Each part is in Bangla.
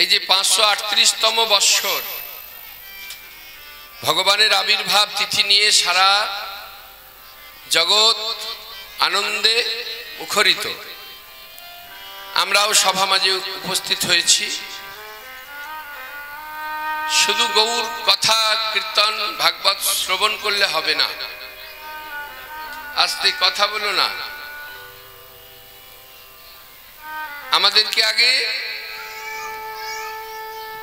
এই যে 538তম বৎসর ভগবানের আবির্ভাব তিথি নিয়ে সারা জগৎ আনন্দে মুখরিত। আমরাও সভা মাঝে উপস্থিত হয়েছি। শুধু গৌর কথা কীর্তন ভাগবত শ্রবণ করলে হবে না, আস্তে কথা বলো না। আমাদেরকে আগে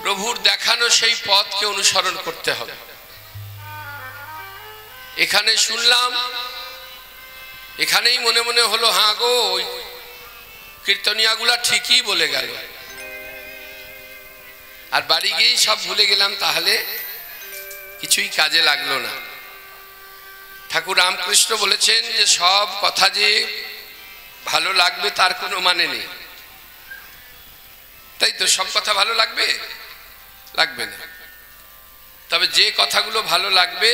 প্রভুর দেখানো সেই পথকে অনুসরণ করতে হবে। এখানে শুনলাম, এখানেই মনে মনে হলো হ্যাঁ গো ওই কীর্তনিয়াগুলা ঠিকই বলে গেল, আর বাড়ি গিয়েই সব ভুলে গেলাম, তাহলে কিছুই কাজে লাগলো না। ঠাকুর রামকৃষ্ণ বলেছেন যে সব কথা যে ভালো লাগবে তার কোনো মানে নেই, তাই তো? সব কথা ভালো লাগবে? লাগবে না। তবে যে কথাগুলো ভালো লাগবে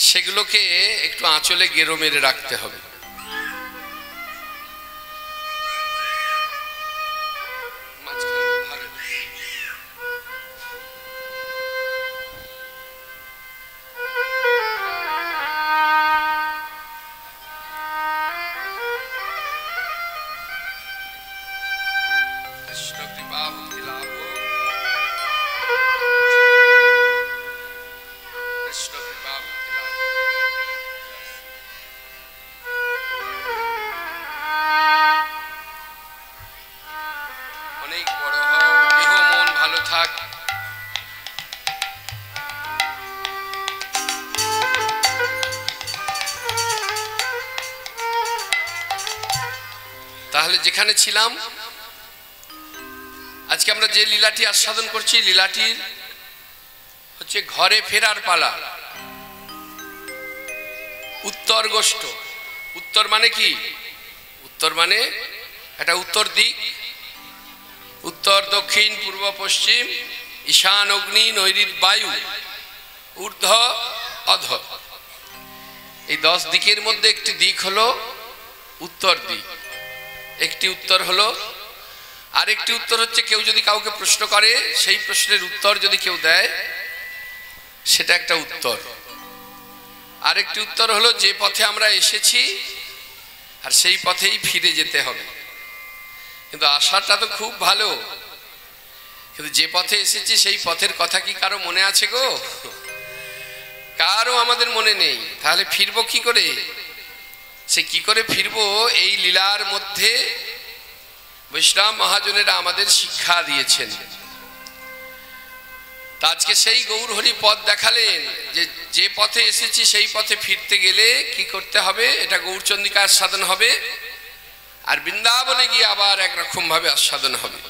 সেগুলোকে একটু আঁচলে গেরো মেরে রাখতে হবে। তাহলে যেখানে ছিলাম, আজকে আমরা যে লীলাটি আস্বাদন করছি, লীলাটির হচ্ছে ঘরে ফেরার পালা। উত্তর গোষ্ঠ। উত্তর মানে কি? উত্তর মানে এটা উত্তর দিক, উত্তর দক্ষিণ পূর্ব পশ্চিম ঈশান অগ্নি নৈঋত বায়ু ঊর্ধ্ব অধ, এই 10 দিকের মধ্যে একটি দিক হলো উত্তর দিক। একটি উত্তর হলো, আরেকটি উত্তর হচ্ছে কেউ যদি কাউকে প্রশ্ন করে সেই প্রশ্নের উত্তর যদি কেউ দেয় সেটা একটা উত্তর। আরেকটি উত্তর হলো যে পথে আমরা এসেছি আর সেই পথেই ফিরে যেতে হবে। কিন্তু আশাটা তো খুব ভালো, কিন্তু যে পথে এসেছি সেই পথের কথা কি কারো মনে আছে গো? কারো আমাদের মনে নেই। তাহলে ফিরবো কি করে? সে কি করে ফিরবো? এই লীলার মধ্যে বৈষ্ণব মহাজনেরা আমাদের শিক্ষা দিয়েছেন। তা আজকে সেই গৌর হরি পথ দেখালেন যে যে পথে এসেছি সেই পথে ফিরতে গেলে কি করতে হবে, এটা গৌরচন্দ্রিকা আস্বাদন হবে, আর বৃন্দাবনে গিয়ে আবার একরকম ভাবে আস্বাদন হবে।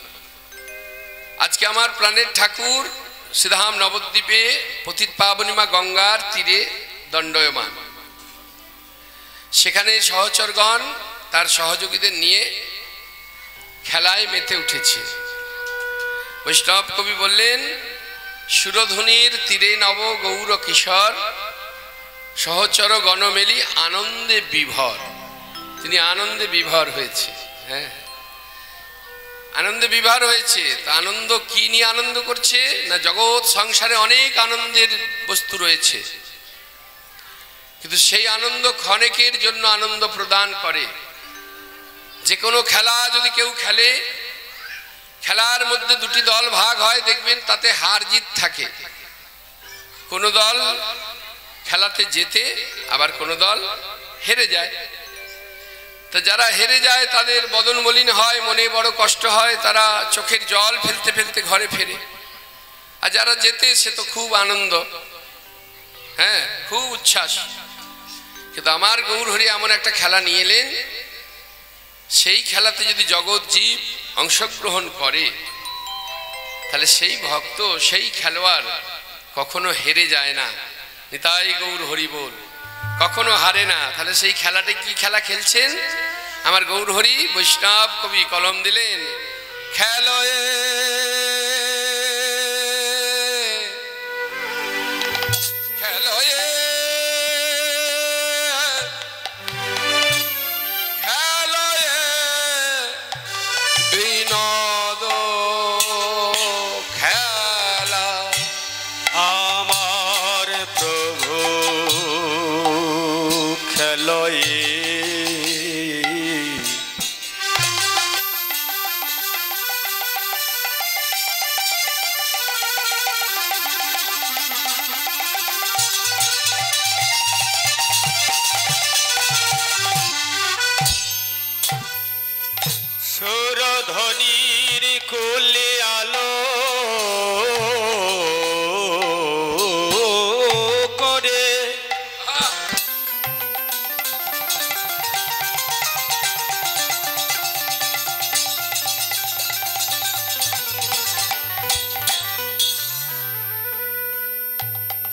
আজকে আমার প্রাণের ঠাকুর শ্রীধাম নবদ্বীপে পতিত পাবনীমা গঙ্গার তীরে দণ্ডয়মান। সেখানে সহচরগণ তার সহযোগীদের নিয়ে খেলায় মেতে উঠেছে। বৈষ্ণব কবি বললেন, সুরধ্বনির তীরে নব গৌর কিশোর সহচর গণমেলি আনন্দে বিভর। তিনি আনন্দে বিভর হয়েছে। হ্যাঁ, আনন্দে বিভর হয়েছে। তা আনন্দ কি নিয়ে আনন্দ করছে না? জগৎ সংসারে অনেক আনন্দের বস্তু রয়েছে, কিন্তু সেই আনন্দ ক্ষণিকের জন্য আনন্দ প্রদান করে। যে কোনো খেলা যদি কেউ খেলে, খেলার মধ্যে দুটি দল ভাগ হয়, দেখবেন তাতে হার জিত থাকে। কোনো দল খেলাতে জেতে, আবার কোনো দল হেরে যায়। তো যারা হেরে যায় তাদের বদন মলিন হয়, মনে বড় কষ্ট হয়, তারা চোখের জল ফেলতে ফেলতে ঘরে ফেরে। আর যারা জেতে সে তো খুব আনন্দ, হ্যাঁ, খুব উচ্ছ্বাস। কিন্তু আমার গৌরহরি এমন একটা খেলা নিয়ে এলেন, সেই খেলাতে যদি জগৎ জীব অংশগ্রহণ করে তাহলে সেই ভক্ত, সেই খেলোয়াড় কখনো হেরে যায় না। নিতাই গৌর হরি বল, কখনো হারে না। তাহলে সেই খেলাটা কি খেলা খেলছেন আমার গৌরহরি? বৈষ্ণব কবি কলম দিলেন, খেলয়ে বিনোদ কুলি আলো করে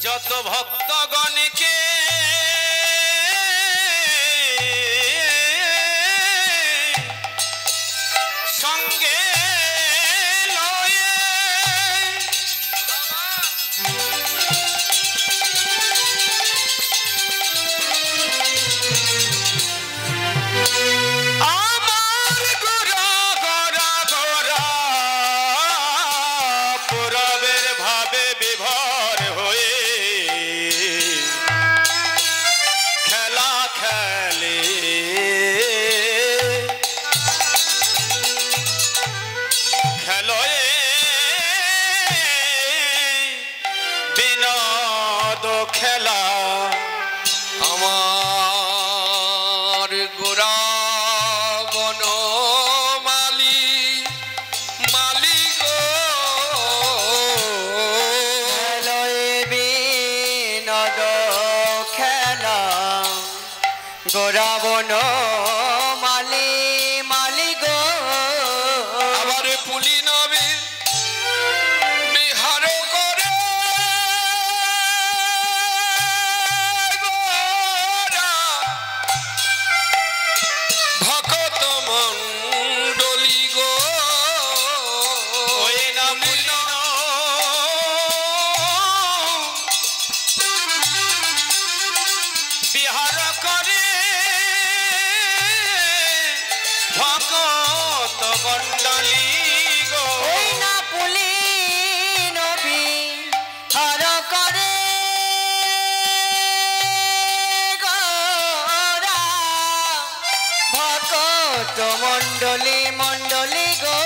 যত ভক্তগণকে সঙ্গে লয়ে আমার গোরা গোরা গোরা পুরবের ভাবে বিভোর হয়ে খেলা খেলে খেলোয়ে বিনোদ খেলা আমার গোরা বন মালি মালি গো খেলয়ে বিনোদ খেলা গোরা বন মালি মালি গো আবার পুলি নবে বিহার করে গোরা ভকত মণ্ডলী গো ওই না পুলিন বিহার করে ভকত মণ্ডলী গো ওই না পুলি নবী হর করে গোরা ভকত মণ্ডলী মণ্ডলী গো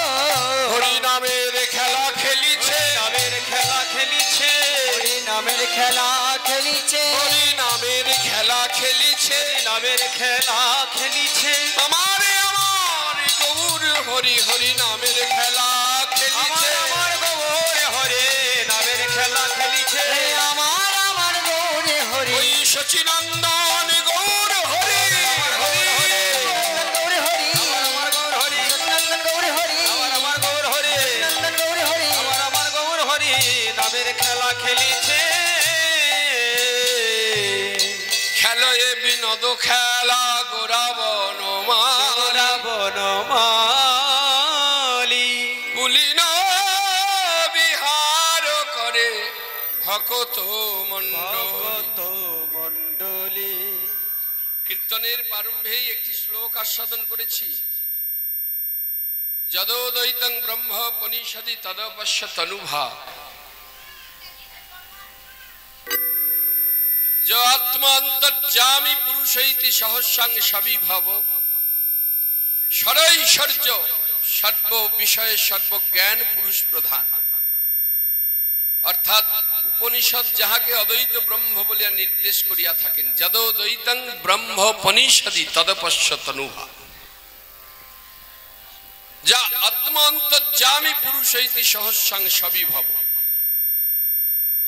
হরি নামের খেলা খেলিছে নামের খেলা খেলিছে হরি নামের খেলা খেলিছে হরি নামের খেলা খেলিছে নামের খেলা খেলিছে আমার গৌর হরি হরি নামের খেলা খেলিছে আমার গৌর হরে নামের খেলা খেলিছে আমার গৌরে হরি ওই সচিনন্দন গৌর হরি হরি গৌরে হরি আমার গৌর হরি নন্দন গৌরে হরি আমার গৌর হরে নন্দন গৌরে হরি আমার গৌর হরি নামের খেলা খেলিছে খেলয়ে বিনোদ খেলা গোরা বনমালা বনমালী পুলিন বিহার করে ভকত মণ্ডলী ভকত মণ্ডলী কীর্তনের প্রারম্ভেই একটি শ্লোক আস্বাদন করেছি যদোদৈতং ব্রহ্ম পনিষদি তদপশ্য তনুভা য আত্মান্তর্যামী পুরুষৈতি সহস্রাং সবিভব সরৈশ্বর্য সর্ব বিষয়ে সর্বজ্ঞান পুরুষ প্রধান অর্থাৎ উপনিষদ যাহাকে অদ্বৈত ব্রহ্ম বলিয়া নির্দেশ করিয়া থাকেন যদোদৈতং ব্রহ্ম পনিষদি তদপশ্য তনুভা যা আত্মান্তর্যামী পুরুষৈতি সহস্রাং সবিভব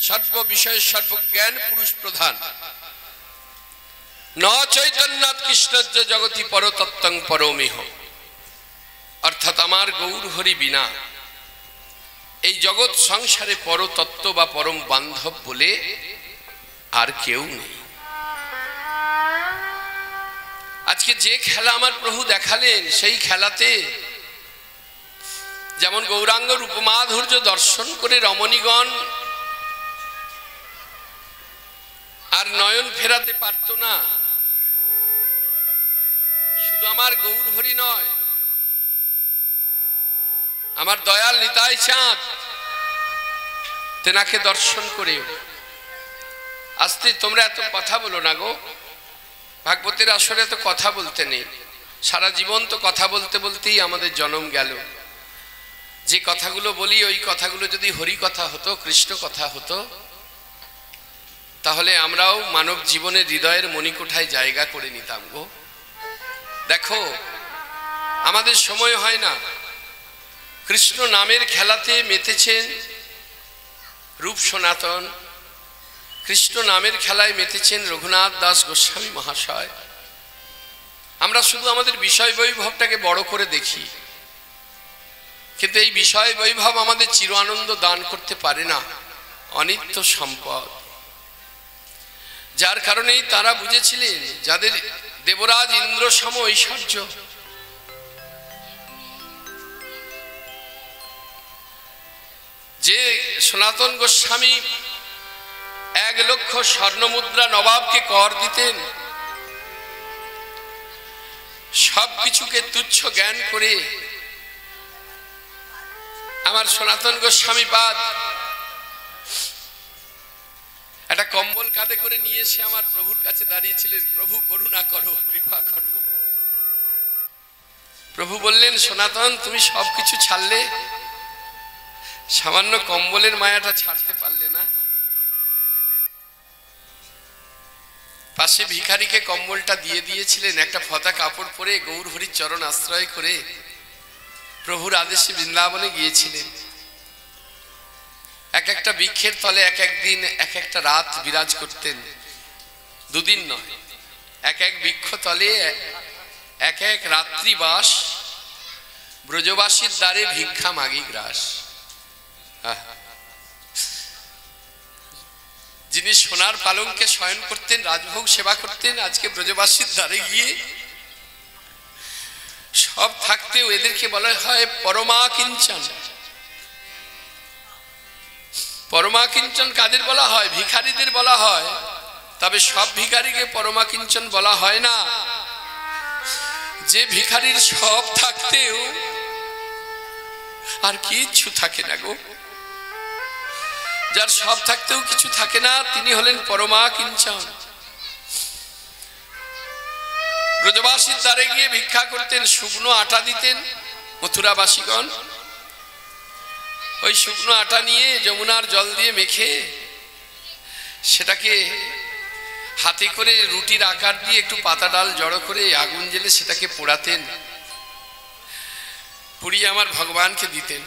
সর্ব বিষয়ে সর্বজ্ঞান পুরুষ প্রধান ন চৈতন্যাৎ কৃষ্ণজ্য জগতি পরতত্ত্বং পরমেহ অর্থাৎ আমার গৌর হরি বিনা এই জগৎ সংসারে পরতত্ত্ব বা পরম বান্ধব বলে আর কেউ নেই। আজকে যে খেলা আমার প্রভু দেখালেন সেই খেলাতে যেমন গৌরাঙ্গ রূপমাধুর্য দর্শন করে রমণীগণ আর নয়ন ফেরাতে পারত না, শুধু আমার গৌর হরি নয়, আমার দয়াল নিতাই চাঁদ তেনাকে দর্শন করে আস্তে তোমরা এত কথা বলো না গো, ভাগবতের আসরে এত কথা বলতে নেই, সারা জীবন তো কথা বলতে বলতেই আমাদের জন্ম গেল। যে কথাগুলো বলি ওই কথাগুলো যদি হরি কথা হতো, কৃষ্ণ কথা হতো, তাহলে আমরাও মানব জীবনের হৃদয়ের মণিকোঠায় জায়গা করে নিতাম গো। দেখো আমাদের সময় হয় না, কৃষ্ণ নামের খেলাতে মেতেছেন রূপ সনাতন, কৃষ্ণ নামের খেলায় মেতেছেন রঘুনাথ দাস গোস্বামী মহাশয়। আমরা শুধু আমাদের বিষয় বৈভবটাকে বড় করে দেখি, কিন্তু এই বিষয় বৈভব আমাদের চির আনন্দ দান করতে পারে না, অনিত্য সম্পদ। যার কারণেই তারা বুঝেছিলেন, যাদের দেবরাজ ইন্দ্র সম ঐশ্বর্য, যে সনাতন গোস্বামী 1,00,000 স্বর্ণমুদ্রা নবাবকে কর দিতেন, সবকিছুকে তুচ্ছ জ্ঞান করে আমার সনাতন গোস্বামী পাদ একটা কম্বল কাঁধে করে নিয়ে এসে আমার প্রভুর কাছে দাঁড়িয়েছিলেন, প্রভু করুণা করো, কৃপা করো। প্রভু বললেন, সনাতন তুমি সবকিছু ছাড়লে, সামান্য কম্বলের মায়াটা ছাড়তে পারলে না। পাশে ভিখারিকে কম্বলটা দিয়ে দিয়েছিলেন, একটা ফতা কাপড় পরে গৌর হরির চরণ আশ্রয় করে প্রভুর আদেশে বৃন্দাবনে গিয়েছিলেন। এক একটা বৃক্ষের তলে এক এক দিন এক একটা রাত বিরাজ করতেন, দুদিন নয়, এক এক বৃক্ষ তলে এক এক রাত্রি বাস, ব্রজবাসীর দ্বারে ভিক্ষা মাগি গ্রাস। যিনি সোনার পালঙ্কে শয়ন করতেন, রাজভোগ সেবা করতেন, আজকে ব্রজবাসীর দ্বারে গিয়ে সব থাকতেও এদেরকে বলা হয় পরমা কিঞ্চন। পরমা কিঞ্চন কাদের বলা হয়? ভিখারীদের বলা হয়। তবে সব ভিখারীকে পরমা কিঞ্চন বলা হয় না। যে ভিখারীর সব থাকতেও আর কিচ্ছু থাকে না গো, যার সব থাকতেও কিছু থাকে না, তিনি হলেন পরমা কিঞ্চন। ব্রজবাসীর দ্বারে গিয়ে ভিক্ষা করতেন, শুকনো আটা দিতেন মথুরাবাসীগণ। ওই শুকনো আটা নিয়ে যমুনার জল দিয়ে মেখে সেটাকে হাতে করে রুটির আকার দিয়ে একটু পাতা ডাল জড়ো করে আগুন জ্বেলে সেটাকে পোড়াতেন, পুড়িয়ে আমার ভগবানকে দিতেন।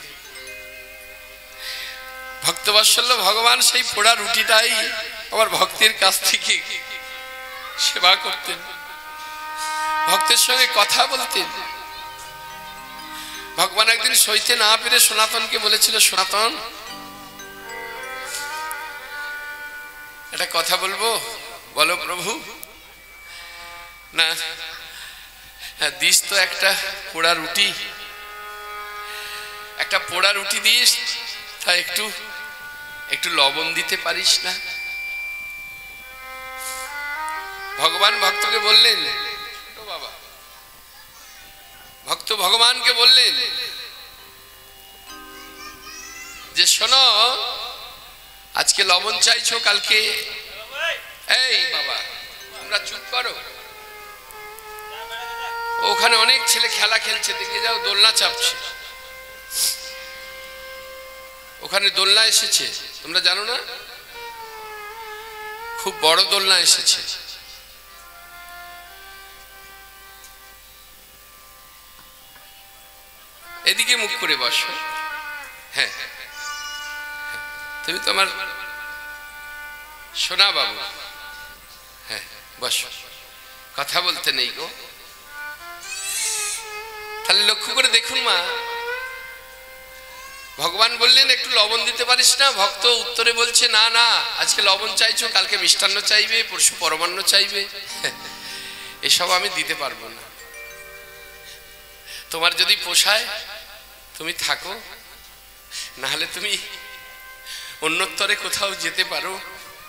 ভক্তবাৎসল্য ভগবান সেই পোড়া রুটিটাই আমার ভক্তের কাছ থেকে সেবা করতেন, ভক্তের সঙ্গে কথা বলতেন। ভগবান একদিন সইতে না পেরে সনাতনকে বলেছিল, সনাতন একটা কথা বলবো, বলো প্রভু। না দিস তো একটা পোড়া রুটি, একটা পোড়া রুটি দিস, তা একটু একটু লবণ দিতে পারিস না? ভগবান ভক্তকে বললেন, বাবা ভক্ত ভগবানকে বললেন যে শোনো, আজকে লবণ চাইছো, কালকে এই বাবা তোমরা চুপ করো, ওখানে অনেক ছেলে খেলা খেলছে, দেখে যাও, দোলনা চাপছে, ওখানে দোলনা এসেছে, তোমরা জানো না? খুব বড় দোলনা এসেছে। এদিকে মুখ করে বসো। হ্যাঁ তুমি তো আমার সোনা বাবু। হ্যাঁ বসো, কথা বলতে নেই গো। তাহলে লক্ষ্য করে দেখুন মা, ভগবান বললেন একটু লবণ দিতে পারিস না? ভক্ত উত্তরে বলছে, না না, আজকে লবণ চাইছো, কালকে মিষ্টান্ন চাইবে, পরশু পরমান্ন চাইবে, এসব আমি দিতে পারবো না। তোমার যদি পোষায় তুমি থাকো, না হলে তুমি অন্যত্তরে কোথাও যেতে পারো,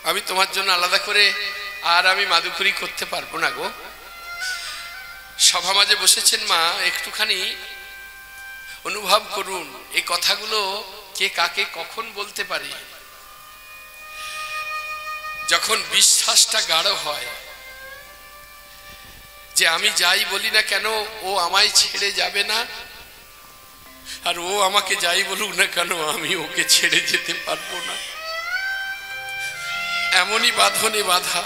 আমি তোমার জন্য আলাদা করে আর আমি মাদুকুরি করতে পারবো না গো। সভা মাঝে বসেছেন মা, একটুখানি অনুভব করুন এই কথাগুলো কে কাকে কখন বলতে পারে। যখন বিশ্বাসটা গাঢ় হয় যে আমি যাই বলি না কেন ও আমায় ছেড়ে যাবে না, আর ও আমাকে যাই বলুক না কেন আমি ওকে ছেড়ে যেতে পারবো না, এমনই বাঁধনে বাঁধা।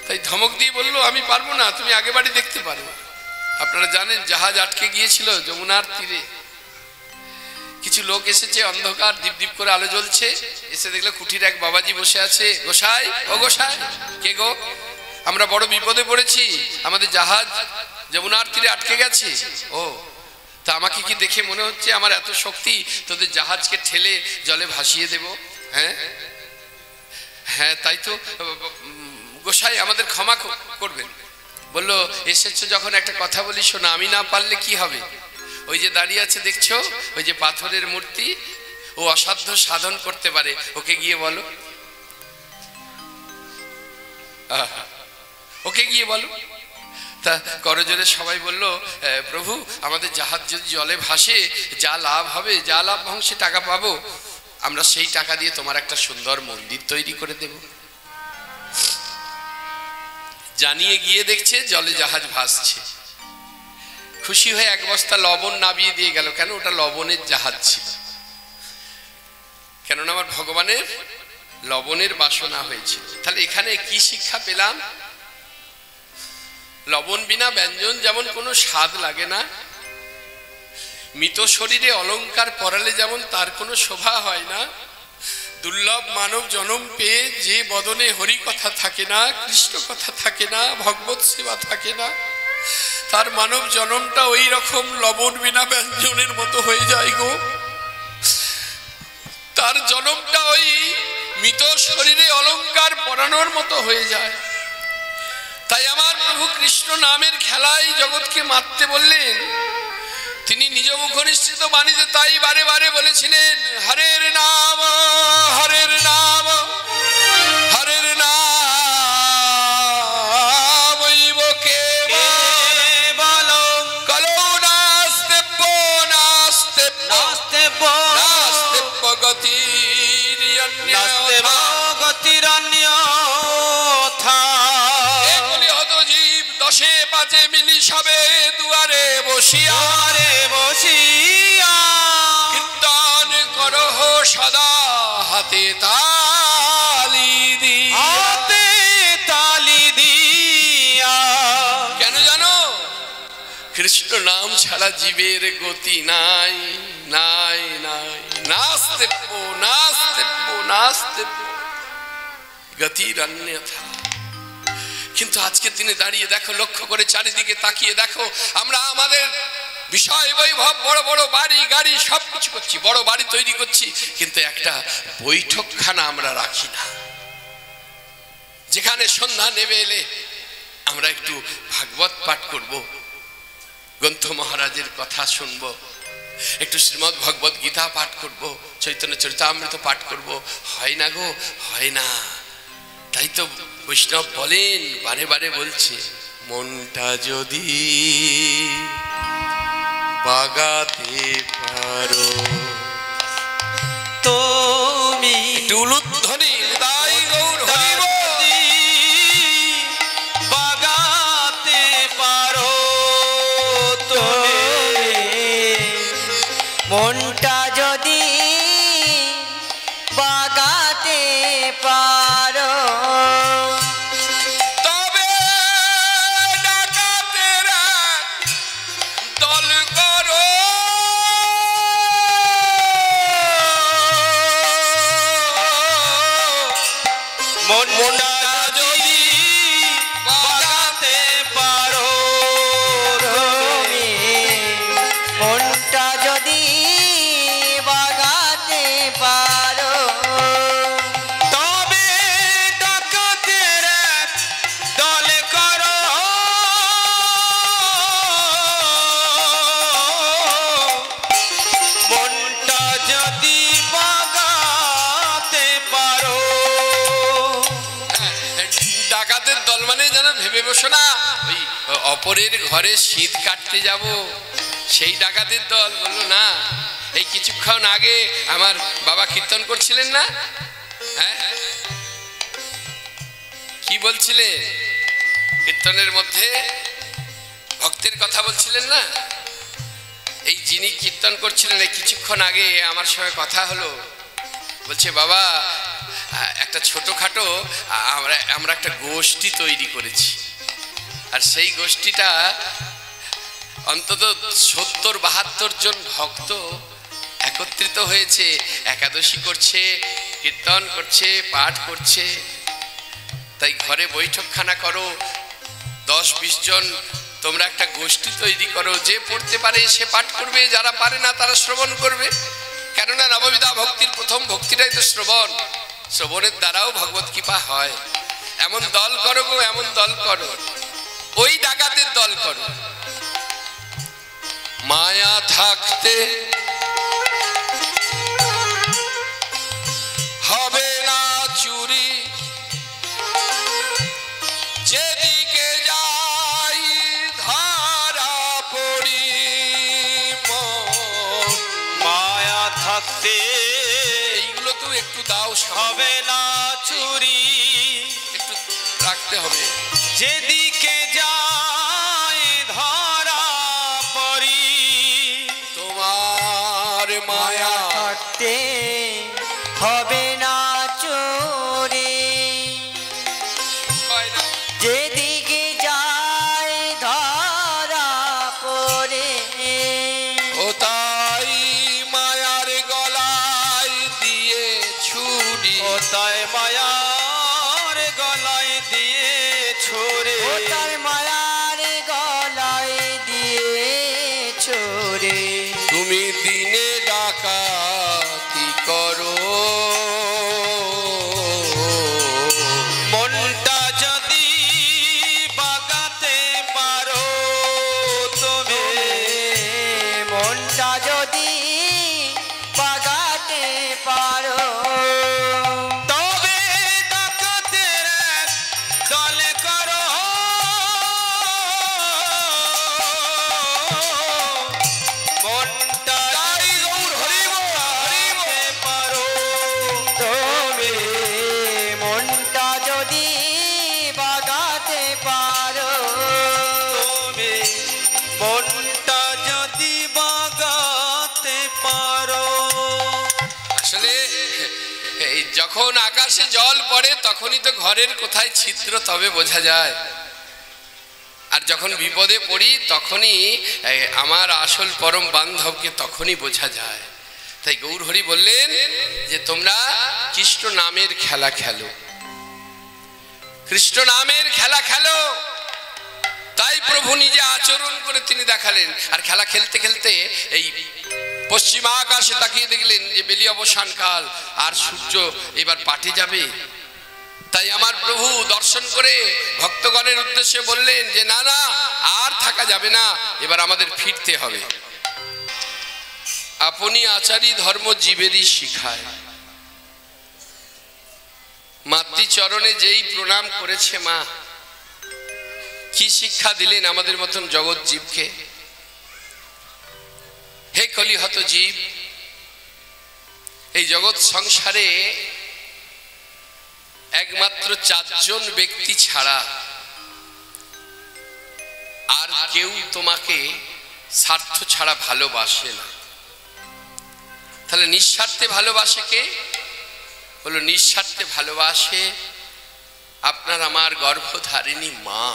তাই ধমক দিয়ে বললো, আমি পারবো না, তুমি আগে বাড়ি দেখতে পারো। আপনারা জানেন জাহাজ আটকে গিয়েছিল যমুনার তীরে, কিছু লোক এসেছে, অন্ধকার, দীপ দীপ করে আলো জ্বলছে, এসে দেখলো কুঠির এক বাবাজি বসে আছে। গোসাই, ও গোসাই। কে গো? আমরা বড় বিপদে পড়েছি, আমাদের জাহাজ যমুনার তীরে আটকে গেছে। ও, তা আমাকে কি দেখে মনে হচ্ছে আমার এত শক্তি তোদের জাহাজকে ঠেলে জলে ভাসিয়ে দেব? হ্যাঁ হ্যাঁ, তাই তো গোসাই, আমাদের ক্ষমা করবেন। বললো, এসেছো যখন একটা কথা বলি শোনো, আমি না পারলে কি হবে? ওই যে দাঁড়িয়ে আছে দেখছো, ওই যে পাথরের মূর্তি, ও অসাধ্য সাধন করতে পারে, ওকে গিয়ে বলো, ওকে গিয়ে বলো। তা করজোরে সবাই বলল, প্রভু আমাদের জাহাজ যদি জলে ভাসে, যা লাভ হবে, যা লাভ ভংশে টাকা পাবো, আমরা সেই টাকা দিয়ে তোমার একটা সুন্দর মন্দির তৈরি করে দেব। জানিয়ে গিয়ে দেখছে জলে জাহাজ ভাসছে, খুশি হয়ে এক বস্তা লবণ নামিয়ে দিয়ে গেল। কেন? ওটা লবণের জাহাজ ছিল, কেননা আমার ভগবানের লবণের বাসনা হয়েছিল। তাহলে এখানে কি শিক্ষা পেলাম? লবণ বিনা ব্যঞ্জন যেমন কোনো স্বাদ লাগে না, মৃত শরীরে অলংকার পরালে যেমন তার কোনো শোভা হয় না, দুর্লভ মানব জন্ম পেয়ে যে বদনে হরি কথা থাকে না, কৃষ্ণ কথা থাকে না, ভগবত সেবা থাকে না, তার মানব জন্মটা ওই রকম লবণ বিনা ব্যঞ্জনের মতো হয়ে যায় গো। তার জন্মটা ওই মৃত শরীরে অলংকার পরানোর মতো হয়ে যায়। তাই আমার প্রভু কৃষ্ণ নামের খেলায় জগৎকে মারতে বললেন। তিনি নিজ মুখ নিশ্চিত বাণীতে তাই বারে বারে বলেছিলেন, হরের নাম, হরের নাম, হরের নাম কেবল কলৌ নাস্তেব্য নাস্তেব্য নাস্তেব্য গতিরন্যথা। এগুলি হত জীব দশে পাঁচে মিলি সবে দুয়ারে বসিয়া কীর্তন করহ সদা হাতে তালি দিয়া। কেন জানো? কৃষ্ণ নাম ছাড়া জীবের গতি নাই, নাই নাই। নাস্তেব্য নাস্তেব্য নাস্তেব্য গতিরন্যথা। কিন্তু আজকের দিনে দাঁড়িয়ে দেখো, লক্ষ্য করে চারিদিকে তাকিয়ে দেখো, আমরা আমাদের বিষয় বৈভব, বড় বড় বাড়ি গাড়ি সবকিছু করছি, বড় বাড়ি তৈরি করছি, কিন্তু একটা বৈঠকখানা আমরা রাখি না, যেখানে সন্ধ্যা নেমে এলে আমরা একটু ভাগবত পাঠ করব, গ্রন্থ মহারাজের কথা শুনব, একটু শ্রীমদ্ ভগবত গীতা পাঠ করব, চৈতন্য চরিতামৃত পাঠ করব। হয় না গো, হয় না। তাই তো বৈষ্ণব বলেন, বারে বারে বলছে, মনটা যদি বাগাতে পারো তুমি একটু উলুধ্বনি হৃদয় গৌর হরি বল। বাগাতে পারো তুমি, মনটা যদি বাগাতে পারো, তবে ডাকাতেরা দল করো, মনটা যদি বাগাতে পারো তুমি, মনটা যদি বাগাতে পারো, তবে ডাকাতের দল করো, মনটা যদি বাগাতে পারো। ডাকাতের দল মানে যেন ভেবে বসো না ওই অপরের ঘরে শীত কাটতে যাব, সেই ডাকাতের দল। বললো না, এই কিছুক্ষণ আগে আমার বাবা কীর্তন করছিলেন না, হ্যাঁ কি বলছিলেন? কীর্তনের মধ্যে ভক্তের কথা বলছিলেন না? এই যিনি কীর্তন করছিলেন, এই কিছুক্ষণ আগে আমার সঙ্গে কথা হলো। বলছে, বাবা একটা ছোটখাটো আমরা একটা গোষ্ঠী তৈরি করেছি, আর সেই গোষ্ঠীটা অন্তত ৭০-৭২ জন ভক্ত একত্রিত হয়েছে, একাদশী করছে, কীর্তন করছে, পাঠ করছে। তাই ঘরে বৈঠকখানা করো, 10-20 জন তোমরা একটা গোষ্ঠী তৈরি করো। যে পড়তে পারে সে পাঠ করবে, যারা পারে না তারা শ্রবণ করবে। কেননা নববিধা ভক্তির প্রথম ভক্তিটাই তো শ্রবণ। শ্রবণের দ্বারাও ভগবত কৃপা হয়। এমন দল করো গো, এমন দল করো, ওই ডাকাতের দল করো। মায়া থাকতে হবে না চুরি, যেদিকে যাই ধরা পড়ি। মায়া থাকতে এইগুলো তো একটু দাও, হবে না চুরি, একটু রাখতে হবে। যেদিকে যাই ধরা পড়ি। তোমার মায়া থাকতে হবে না চোরে, হয় না। যেদিকে যায় ধরা পড়ে। ও তাই মায়ার গলায় দিয়ে ছুরি, ও তাই মায়ার গলায় দিয়ে ছুরি। ও তার মায়ার গলায় দিয়ে ছোরে। তুমি দিনে ডাকাতি করো, মনটা যদি বাগাতে পারো তুমি, মনটা যদি বাগাতে পারো, তবে ডাকাতের এক দলে করো। মনটা তাই গৌর হরি বল, হরি বল। বাগাতে পারো তবে মনটা যদি বাগাতে পারো, তুমি, মনটা যদি বাগাতে পারো। আসলে এই যখন আকাশে জল পড়ে তখনই তো ঘরের কোথায় ছিদ্র তবে বোঝা যায়। আর যখন বিপদে পড়ি তখনই আমার আসল পরম বান্ধবকে তখনই বোঝা যায়। তাই গৌর হরি বললেন যে তোমরা কৃষ্ণ নামের খেলা খেলো, কৃষ্ণ নামের খেলা খেলো। তাই প্রভু নিজে আচরণ করে তিনি দেখালেন। আর খেলা খেলতে খেলতে এই পশ্চিম আকাশে তাকিয়ে দেখলেন যে বেলি অবসান কাল, আর সূর্য এবার পাটে যাবে। তাই আমার প্রভু দর্শন করে ভক্তগণের উদ্দেশ্যে বললেন যে না না, আর থাকা যাবে না, এবার আমাদের ফিরতে হবে। আপনি আচারী ধর্ম জীবেরই শিখায়। মাতৃচরণে যেই প্রণাম করেছে মা, কি শিক্ষা দিলেন আমাদের মতন জগৎ জীবকে। হে কলিহত জীব, এই জগৎ সংসারে একমাত্র 4 জন ব্যক্তি ছাড়া আর কেউ তোমাকে স্বার্থ ছাড়া ভালোবাসে না। তাহলে নিঃস্বার্থে ভালোবাসে কে? বলো নিঃস্বার্থে ভালোবাসে আপনার আমার গর্ভধারিণী মা।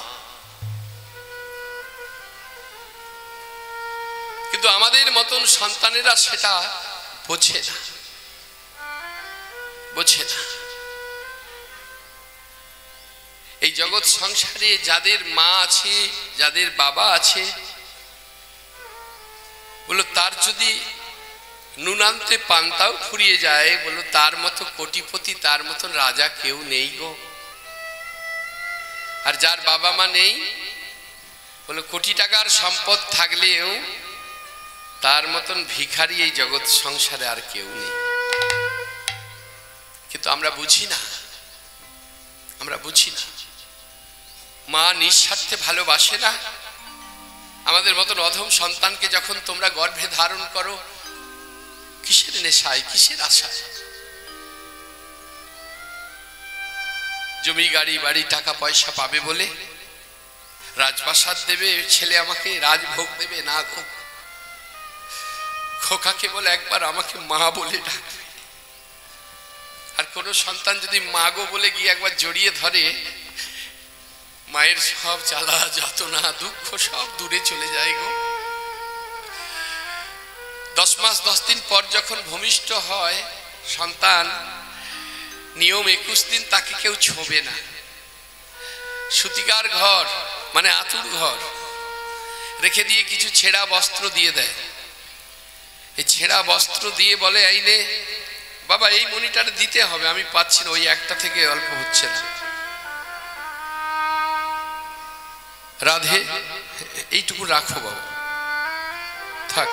কিন্তু আমাদের মতন সন্তানেরা সেটা বোঝে না, বোঝে না। এই জগৎ সংসারে যাদের মা আছে, যাদের বাবা আছে, বলো তার যদি নুনান্তে পান্তাও ফুরিয়ে যায়, বলো তার মতো কোটিপতি, তার মতন রাজা কেউ নেই গো। আর যার বাবা মা নেই, বলো কোটি টাকার সম্পদ থাকলেও তার মতন ভিখারি এই জগৎ সংসারে আর কেউ নেই। কিন্তু আমরা বুঝি না, আমরা বুঝি না। মা নিঃস্বার্থে ভালোবাসে না। আমাদের মতন অধম সন্তানকে যখন তোমরা গর্ভে ধারণ করো, কিসের নেশায়, কিসের আশায়? জমি গাড়ি বাড়ি টাকা পয়সা পাবে বলে, রাজপ্রাসাদ দেবে ছেলে, আমাকে রাজভোগ দেবে না গো। খোকাকে বলে একবার আমাকে মা বলে ডাকবে। আর কোনো সন্তান যদি মা গো বলে গিয়ে একবার জড়িয়ে ধরে, মায়ের সব জ্বালা যন্ত্রণা দুঃখ সব দূরে চলে যায় গো। 10 মাস 10 দিন পর যখন ভূমিষ্ঠ হয় সন্তান, নিয়ম 21 দিন তাকে কেউ ছোবে না। সুতিকার ঘর মানে আতুর ঘর রেখে দিয়ে কিছু ছেঁড়া বস্ত্র দিয়ে দেয়। এই ছেঁড়া বস্ত্র দিয়ে বলে, এই নে বাবা, এই মনিটারে দিতে হবে, আমি পাচ্ছি না, ওই একটা থেকে অল্প হচ্ছে না। রাধে, এইটুকু রাখো বাবা, থাক।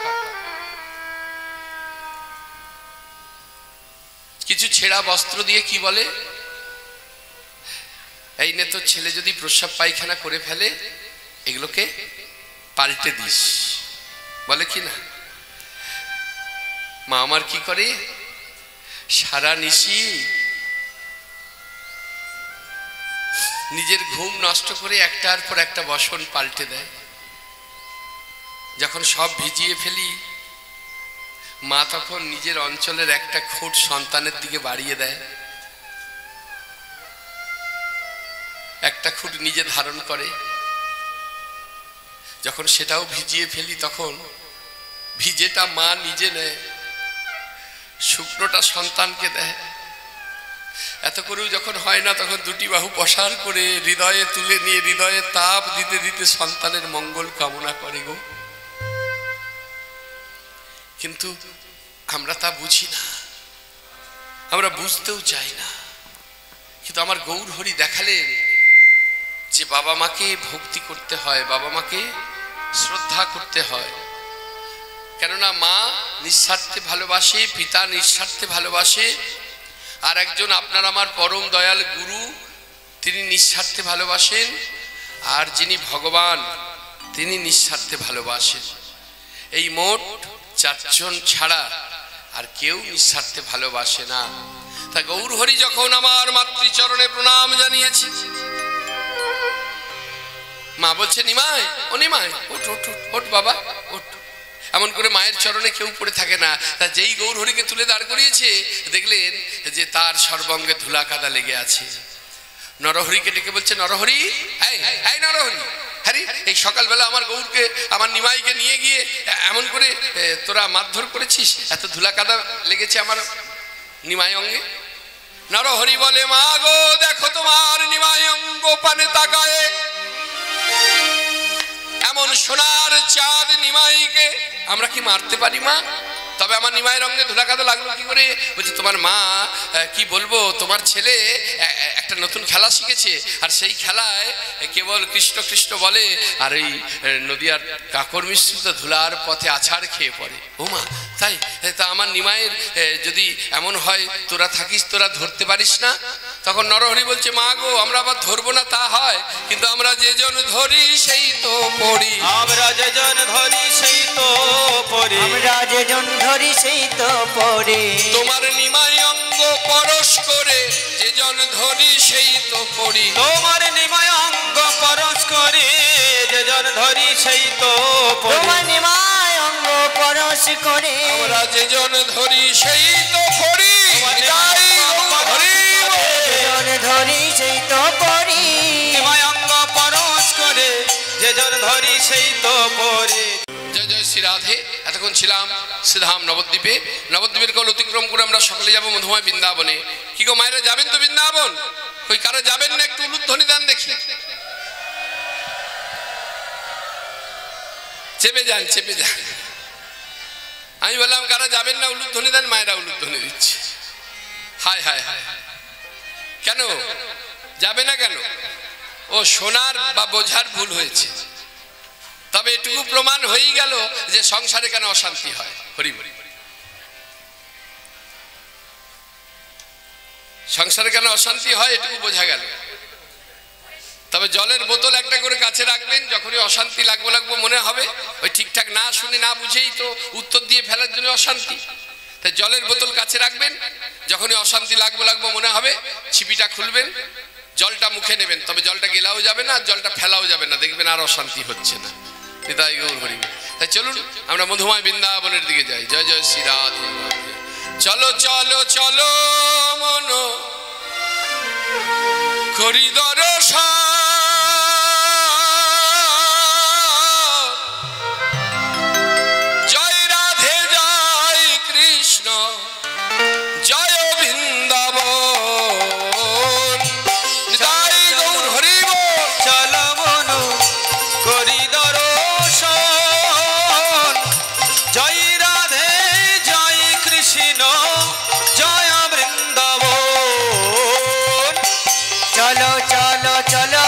কিছু ছেঁড়া বস্ত্র দিয়ে কি বলে, এই নে তোর ছেলে যদি প্রস্রাব পায়খানা করে ফেলে এগুলোকে পাল্টে দিস, বলে কি না? মা আমার কি করে, সারা নিশি নিজের ঘুম নষ্ট করে একটার পর একটা বসন পাল্টে দেয়। যখন সব ভিজিয়ে ফেলি মা তখন নিজের অঞ্চলের একটা খুঁট সন্তানের দিকে বাড়িয়ে দেয়, একটা খুঁট নিজে ধারণ করে। যখন সেটাও ভিজিয়ে ফেলি তখন ভিজেটা মা নিজে নেয়, শুকনোটা সন্তানকে দেয়। এত করেও যখন হয় না তখন দুটি বাহু প্রসার করে হৃদয়ে তুলে নিয়ে হৃদয়ে তাপ দিতে দিতে সন্তানের মঙ্গল কামনা করে গো। কিন্তু আমরা তা বুঝি না, আমরা বুঝতেও চাই না। কিন্তু আমার গৌর হরি দেখালেন যে বাবা মাকে ভক্তি করতে হয়, বাবা মাকে শ্রদ্ধা করতে হয়। কেননা মা নিঃস্বার্থে ভালোবাসে, পিতা নিঃস্বার্থে ভালোবাসে, আর একজন আপনার আমার পরম দয়াল গুরু তিনি নিঃস্বার্থে ভালোবাসেন, আর যিনি ভগবান তিনি নিঃস্বার্থে ভালোবাসেন। এই মোট 4 জন ছাড়া আর কেউ নিঃস্বার্থে ভালোবাসে না। তা গৌর হরি যখন আমার মাতৃচরণে প্রণাম জানিয়েছি, মা বলছে নিমাই, ও নিমাই, ওঠ ওঠ ওঠ বাবা ওঠ। এমন করে মায়ের চরণে কেউ পড়ে থাকে না। তা যেই গৌর হরিকে তুলে দাঁড় করিয়েছে দেখলেন যে তার সর্বাঙ্গে ধুলা কাদা লেগে আছে। নরহরিকে ডেকে বলছে, নরহরি, এই নরহরি, হ্যাঁ এই সকালবেলা আমার গৌরকে, আমার নিমাইকে নিয়ে গিয়ে এমন করে তোরা মারধর করেছিস, এত ধুলা কাদা লেগেছে আমার নিমাই অঙ্গে। নরহরি বলে, মা গো দেখো তোমার নিমাই অঙ্গ পানে তাকায়, এমন সোনার চাঁদ নিমাইকে আমরা কি মারতে পারি মা? তবে আমার নিমাইয়ের রঙে ধুলা কাদা লাগলো কি করে? বলছে তোমার মা কি বলবো, তোমার ছেলে একটা নতুন খেলা শিখেছে, আর সেই খেলায় কেবল কৃষ্ণ কৃষ্ণ বলে, আর এই নদীয়ার কাকর মিশ্রিত ধুলার পথে আছাড় খেয়ে পড়ে। ও মা তাই? তা আমার নিমাইয়ের যদি এমন হয় তোরা থাকিস, তোরা ধরতে পারিস না? তখন নরহরি বলছে, মা গো আমরা আবার ধরবো না তা হয়, কিন্তু আমরা যেজন ধরি সেই তো পড়ি, আমরা যেজন ধরি সেই তো পড়ি, আমরা যেজন ধরি সেই তো পড়ি। তোমার নিমাই অঙ্গ পরশ করে যেজন ধরি সেই তো পড়ি, তোমার নিমাই অঙ্গ পরশ করে যেজন ধরি সেই তো পড়ি, তোমার নিমাই অঙ্গ পরশ করে আমরা যেজন ধরি সেই তো পড়ি। জয় গৌর হরি বল। যেজন ধরি সেই তো পড়ি, নিমাই অঙ্গ পরশ করে যেজন ধরি সেই তো পড়ি। জয় জয় শ্রী রাধে। এতক্ষণ ছিলাম শ্রীধাম নবদ্বীপে। নবদ্বীপের কল অতিক্রম করে আমরা সকলে যাব মধুময় বৃন্দাবনে। কি গো মায়েরা যাবেন তো বৃন্দাবন? ওই কারো যাবেন না? একটু উলুধ্বনি দেন দেখি। চেপে যান, চেপে যান। আমি বললাম কারা যাবেন না উলুধ্বনি দেন, মায়েরা উলুধ্বনি দিচ্ছে। হায় হায় হায়, কেন যাবে না কেন? ও শোনার বা বোঝার ভুল হয়েছে। তবে এটুকু প্রমাণ হয়েই গেল যে সংসারে কেন অশান্তি হয়। হরি হরি, সংসারে কেন অশান্তি হয় এটুকু বোঝা গেল। তবে জলের বোতল একটা করে কাছে রাখবেন, যখনই অশান্তি লাগবো মনে হবে, ওই ঠিকঠাক না শুনে না বুঝেই তো উত্তর দিয়ে ফেলার জন্য অশান্তি। তাই জলের বোতল কাছে রাখবেন, যখনই অশান্তি লাগবো মনে হবে ছিপিটা খুলবেন, জলটা মুখে নেবেন, তবে জলটা গেলাও যাবে না আর জলটা ফেলাও যাবে না, দেখবেন আর অশান্তি হচ্ছে না। নিতাই গৌর হরি। তাই চলুন আমরা মধুময় বৃন্দাবনের দিকে যাই। জয় জয় শ্রী রাধে রাধে। চলো চলো চলো মন করি দর্শন, জয় রাধে জয় কৃষ্ণ জয় বৃন্দাবন নিতাই গৌর হরি বল। চল মনু করি দর্শন জয় রাধে জয় কৃষ্ণ জয় বৃন্দাবন। চলো চলো চলো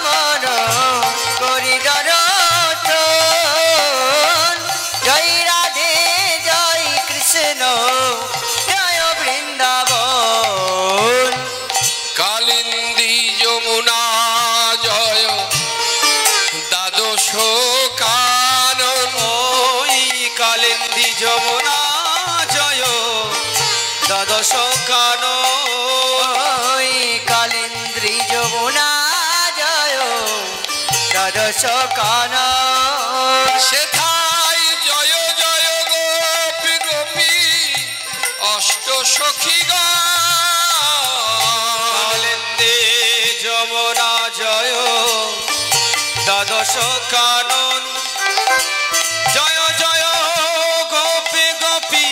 মন করি দর্শন জয় রাধে জয় কৃষ্ণ জয় বৃন্দাবন। কালিন্দী যমুনা জয় দ্বাদশ কানন ওই কালিন্দী যমুনা জয় দ্বাদশ কানন। ওই কালিন্দ্রী যমুনা জয় দ্বাদশ কানন। সেথায় জয় জয় গোপী গোপী অষ্ট সখী কালিন্দী যমুনা জয় দ্বাদশ কানন। জয় জয় গোপী গোপী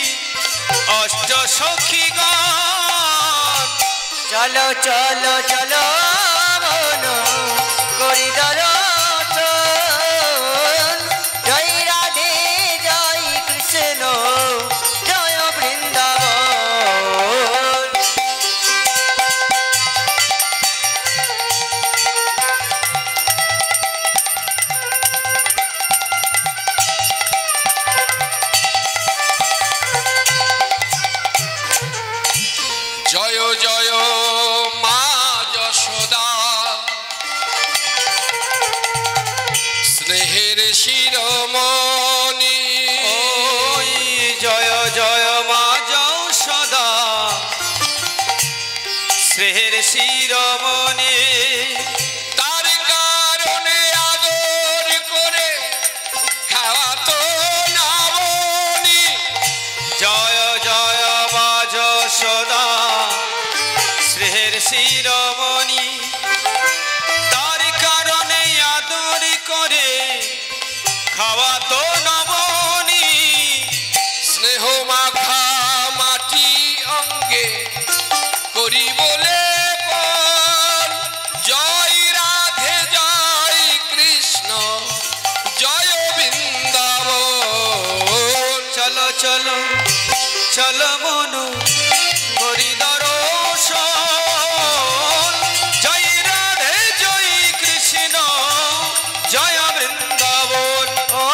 অষ্ট সখী গান। চলো চলো চলো মন করি দর্শন জয় রাধে জয় কৃষ্ণ জয় বৃন্দাবন। জয় জয় মা যশোদা স্নেহের শিরোমণি। ওই জয় জয় মা যশোদা শ্রেহের শিরোমণি। তার কারণে আদর করে খাওয়াতো নামনি। জয় জয় মা যশোদা শ্রেহের শিরোমণি। তার কারণে আদর করে খাওয়া তো নবনী। স্নেহ মাখা মাটি অঙ্গে করি বলে বল জয় রাধে জয় কৃষ্ণ জয় বৃন্দাবন। চলো চলো চলো মনু করি দর্শন জয় রাধে জয় কৃষ্ণ জয় বৃন্দাবন। ও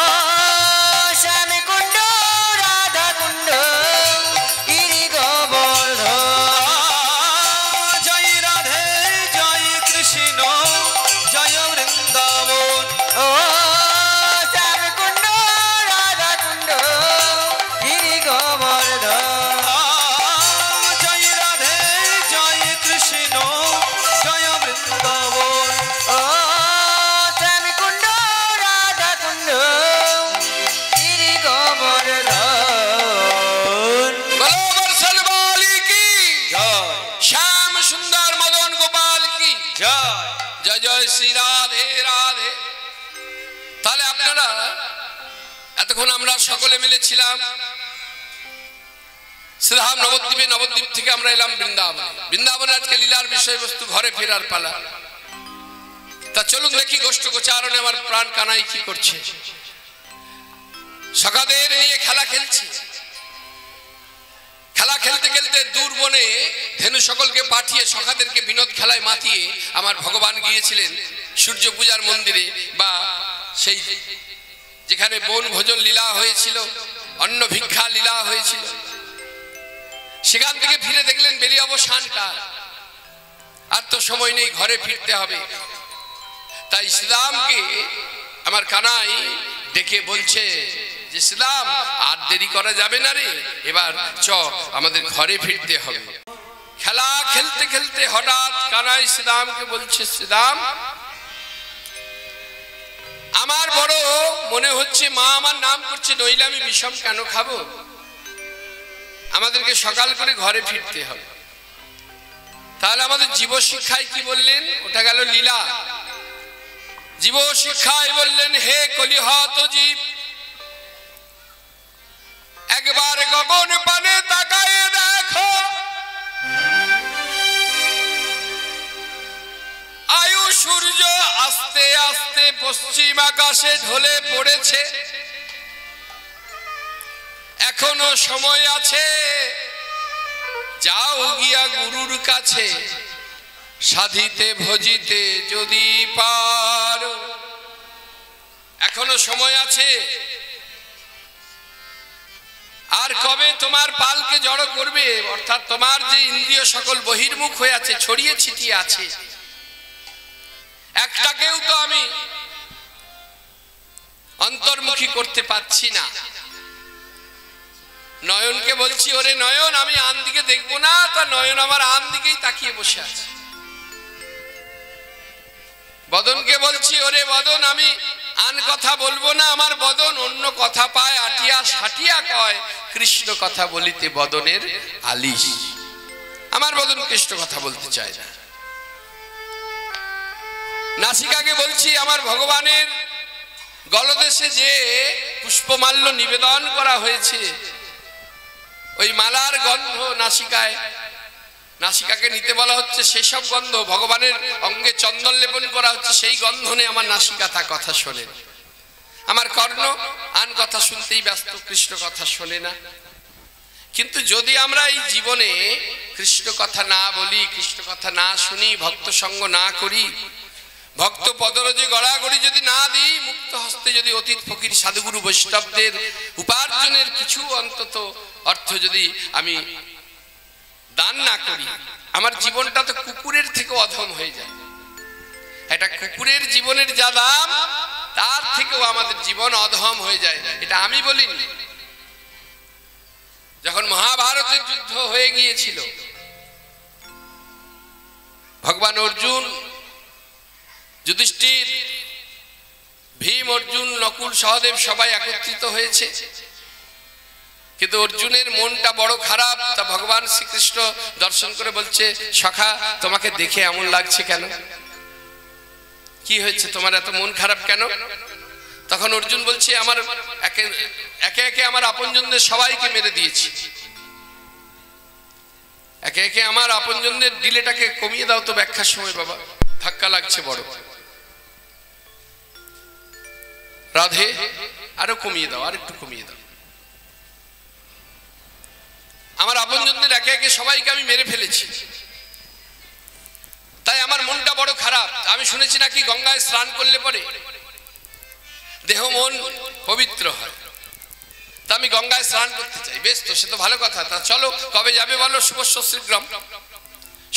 শ্যাম কুণ্ড রাধা কুণ্ড গিরি গোবর্ধন। জয় রাধে জয় কৃষ্ণ জয় বৃন্দাবন। ও শ্যাম কুণ্ড রাধা কুণ্ড গিরি গোবর্ধন। জয় রাধে জয় কৃষ্ণ জয় বৃন্দাবন। ও শ্যাম কুণ্ড রাধা কুণ্ড গিরি গোবর্ধন। বলো বর্ষণ বালি কি জয় শ্যাম সুন্দর মদন গোপাল কি জয় জয় জয় শ্রী রাধে রাধে। তাহলে আপনারা এতক্ষণ আমরা সকলে মিলেছিলাম শ্রীধাম নবদ্বীপে, নবদ্বীপ থেকে আমরা এলাম বৃন্দাবন। বৃন্দাবনে আজকে লীলার বিষয়বস্তু ঘরে ফেরার পালা। তা চলুন দেখি গোষ্ঠ গোচারণে আমার প্রাণ কানাই কি করছে। সখাদের নিয়ে খেলা খেলছে। খেলা খেলতে খেলতে দূর বনে ধেনু সকলকে পাঠিয়ে সখাদেরকে বিনোদ খেলায় মাতিয়ে আমার ভগবান গিয়েছিলেন সূর্য পূজার মন্দিরে, বা সেই যেখানে বন ভোজন লীলা হয়েছিল, অন্ন ভিক্ষা লীলা হয়েছিল। সেখান থেকে ফিরে দেখলেন বেলি অবসানটা, আর তো সময় নেই, ঘরে ফিরতে হবে। তাই শ্রীরামকে আমার কানাই ডেকে বলছে যে শ্রীরাম আর দেরি করা যাবে না রে, এবার চ আমাদের ঘরে ফিরতে হবে। খেলা খেলতে খেলতে হঠাৎ কানাই শ্রীরামকে বলছে, শ্রীরাম আমার বড় মনে হচ্ছে মা আমার নাম করছে, নইলে আমি বিষম কেন খাবো, আমাদেরকে সকাল করে ঘরে ফিরতে হবে। তাহলে আমাদের জীব শিক্ষায় কি বললেন, ওটা গেল লীলা। জীব শিক্ষায় বললেন, হে কলিহত জীব, একবার গগন পান পশ্চিম আকাশে ঢলে পড়েছে, এখনো সময় আছে, যাও গিয়া গুরুর কাছে, সাধিতে ভজিতে যদি পারো। এখনো সময় আছে। আর কবে তোমার পালকে জড়ো করবে, অর্থাৎ তোমার যে ইন্দ্রিয় সকল বহির্মুখ হয়ে আছে, ছড়িয়ে ছিটিয়ে আছে, একটাকেও তো আমি অন্তর্মুখী করতে পারছি না। নয়নকে বলছি, ওরে নয়ন আমি আন দিকে দেখবো না, তা নয়ন আমার আন দিকেই তাকিয়ে বসে আছে। বদনকে বলছি, ওরে বদন আমি আন কথা বলবো না, আমার বদন অন্য কথা পায়, আটিয়া সাটিয়া কয় কৃষ্ণ কথা বলিতে বদনের আলিশ। আমার বদন কৃষ্ণ কথা বলতে চায় না। নাসিকাকে বলছি, আমার ভগবানের গলদেশে যে পুষ্পমাল্য নিবেদন করা হয়েছে, ওই মালার গন্ধ নাসিকায়, নাসিকাকে নিতে বলা হচ্ছে, সেসব গন্ধ ভগবানের অঙ্গে চন্দন লেপন করা হচ্ছে, সেই গন্ধনে আমার নাসিকা তা কথা শোনে। আমার কর্ণ আন কথা শুনতেই ব্যস্ত, কৃষ্ণ কথা শোনে না। কিন্তু যদি আমরা এই জীবনে কৃষ্ণ কথা না বলি, কৃষ্ণ কথা না শুনি, ভক্ত সঙ্গ না করি, ভক্ত পদরজে গড়াগড়ি যদি না দিই, মুক্ত হস্তে যদি অতীত ফকির সাধুগুরু বৈষ্ণবদের উপার্জনের কিছু অন্তত অর্থ যদি আমি দান না করি, আমার জীবনটা তো কুকুরের থেকে অধম হয়ে যায়। এটা কুকুরের জীবনের যা দাম, তার থেকেও আমাদের জীবন অধম হয়ে যায়। এটা আমি বলিনি। যখন মহাভারতের যুদ্ধ হয়ে গিয়েছিল, ভগবান অর্জুন, যুধিষ্ঠির, ভীম, অর্জুন, নকুল, সহদেব সবাই একত্রিত হয়েছে, কিন্তু অর্জুনের মনটা বড় খারাপ। তা ভগবান শ্রীকৃষ্ণ দর্শন করে বলছে, সখা তোমাকে দেখে এমন লাগছে কেন? কি হয়েছে, তোমার এত মন খারাপ কেন? তখন অর্জুন বলছে, আমার একে একে আমার আপনজনদের সবাইকে মেরে দিয়েছি, একে একে আমার আপনজনদের ডিলেটাকে কমিয়ে দাও তো ব্যাখ্যার সময় বাবা, ধাক্কা লাগছে বড়। রাধে আরো কমিয়ে দাও, আর একটু কমিয়ে দাও। আমার আপনজনদের একে একে সবাইকে আমি মেরে ফেলেছি, তাই আমার মনটা বড় খারাপ। আমি শুনেছি নাকি গঙ্গায় স্নান করলে পরে দেহ মন পবিত্র হয়, তা আমি গঙ্গায় স্নান করতে চাই। বেশ তো, সে তো ভালো কথা। তা চলো, কবে যাবে বলো? শুভস্য শীঘ্রম,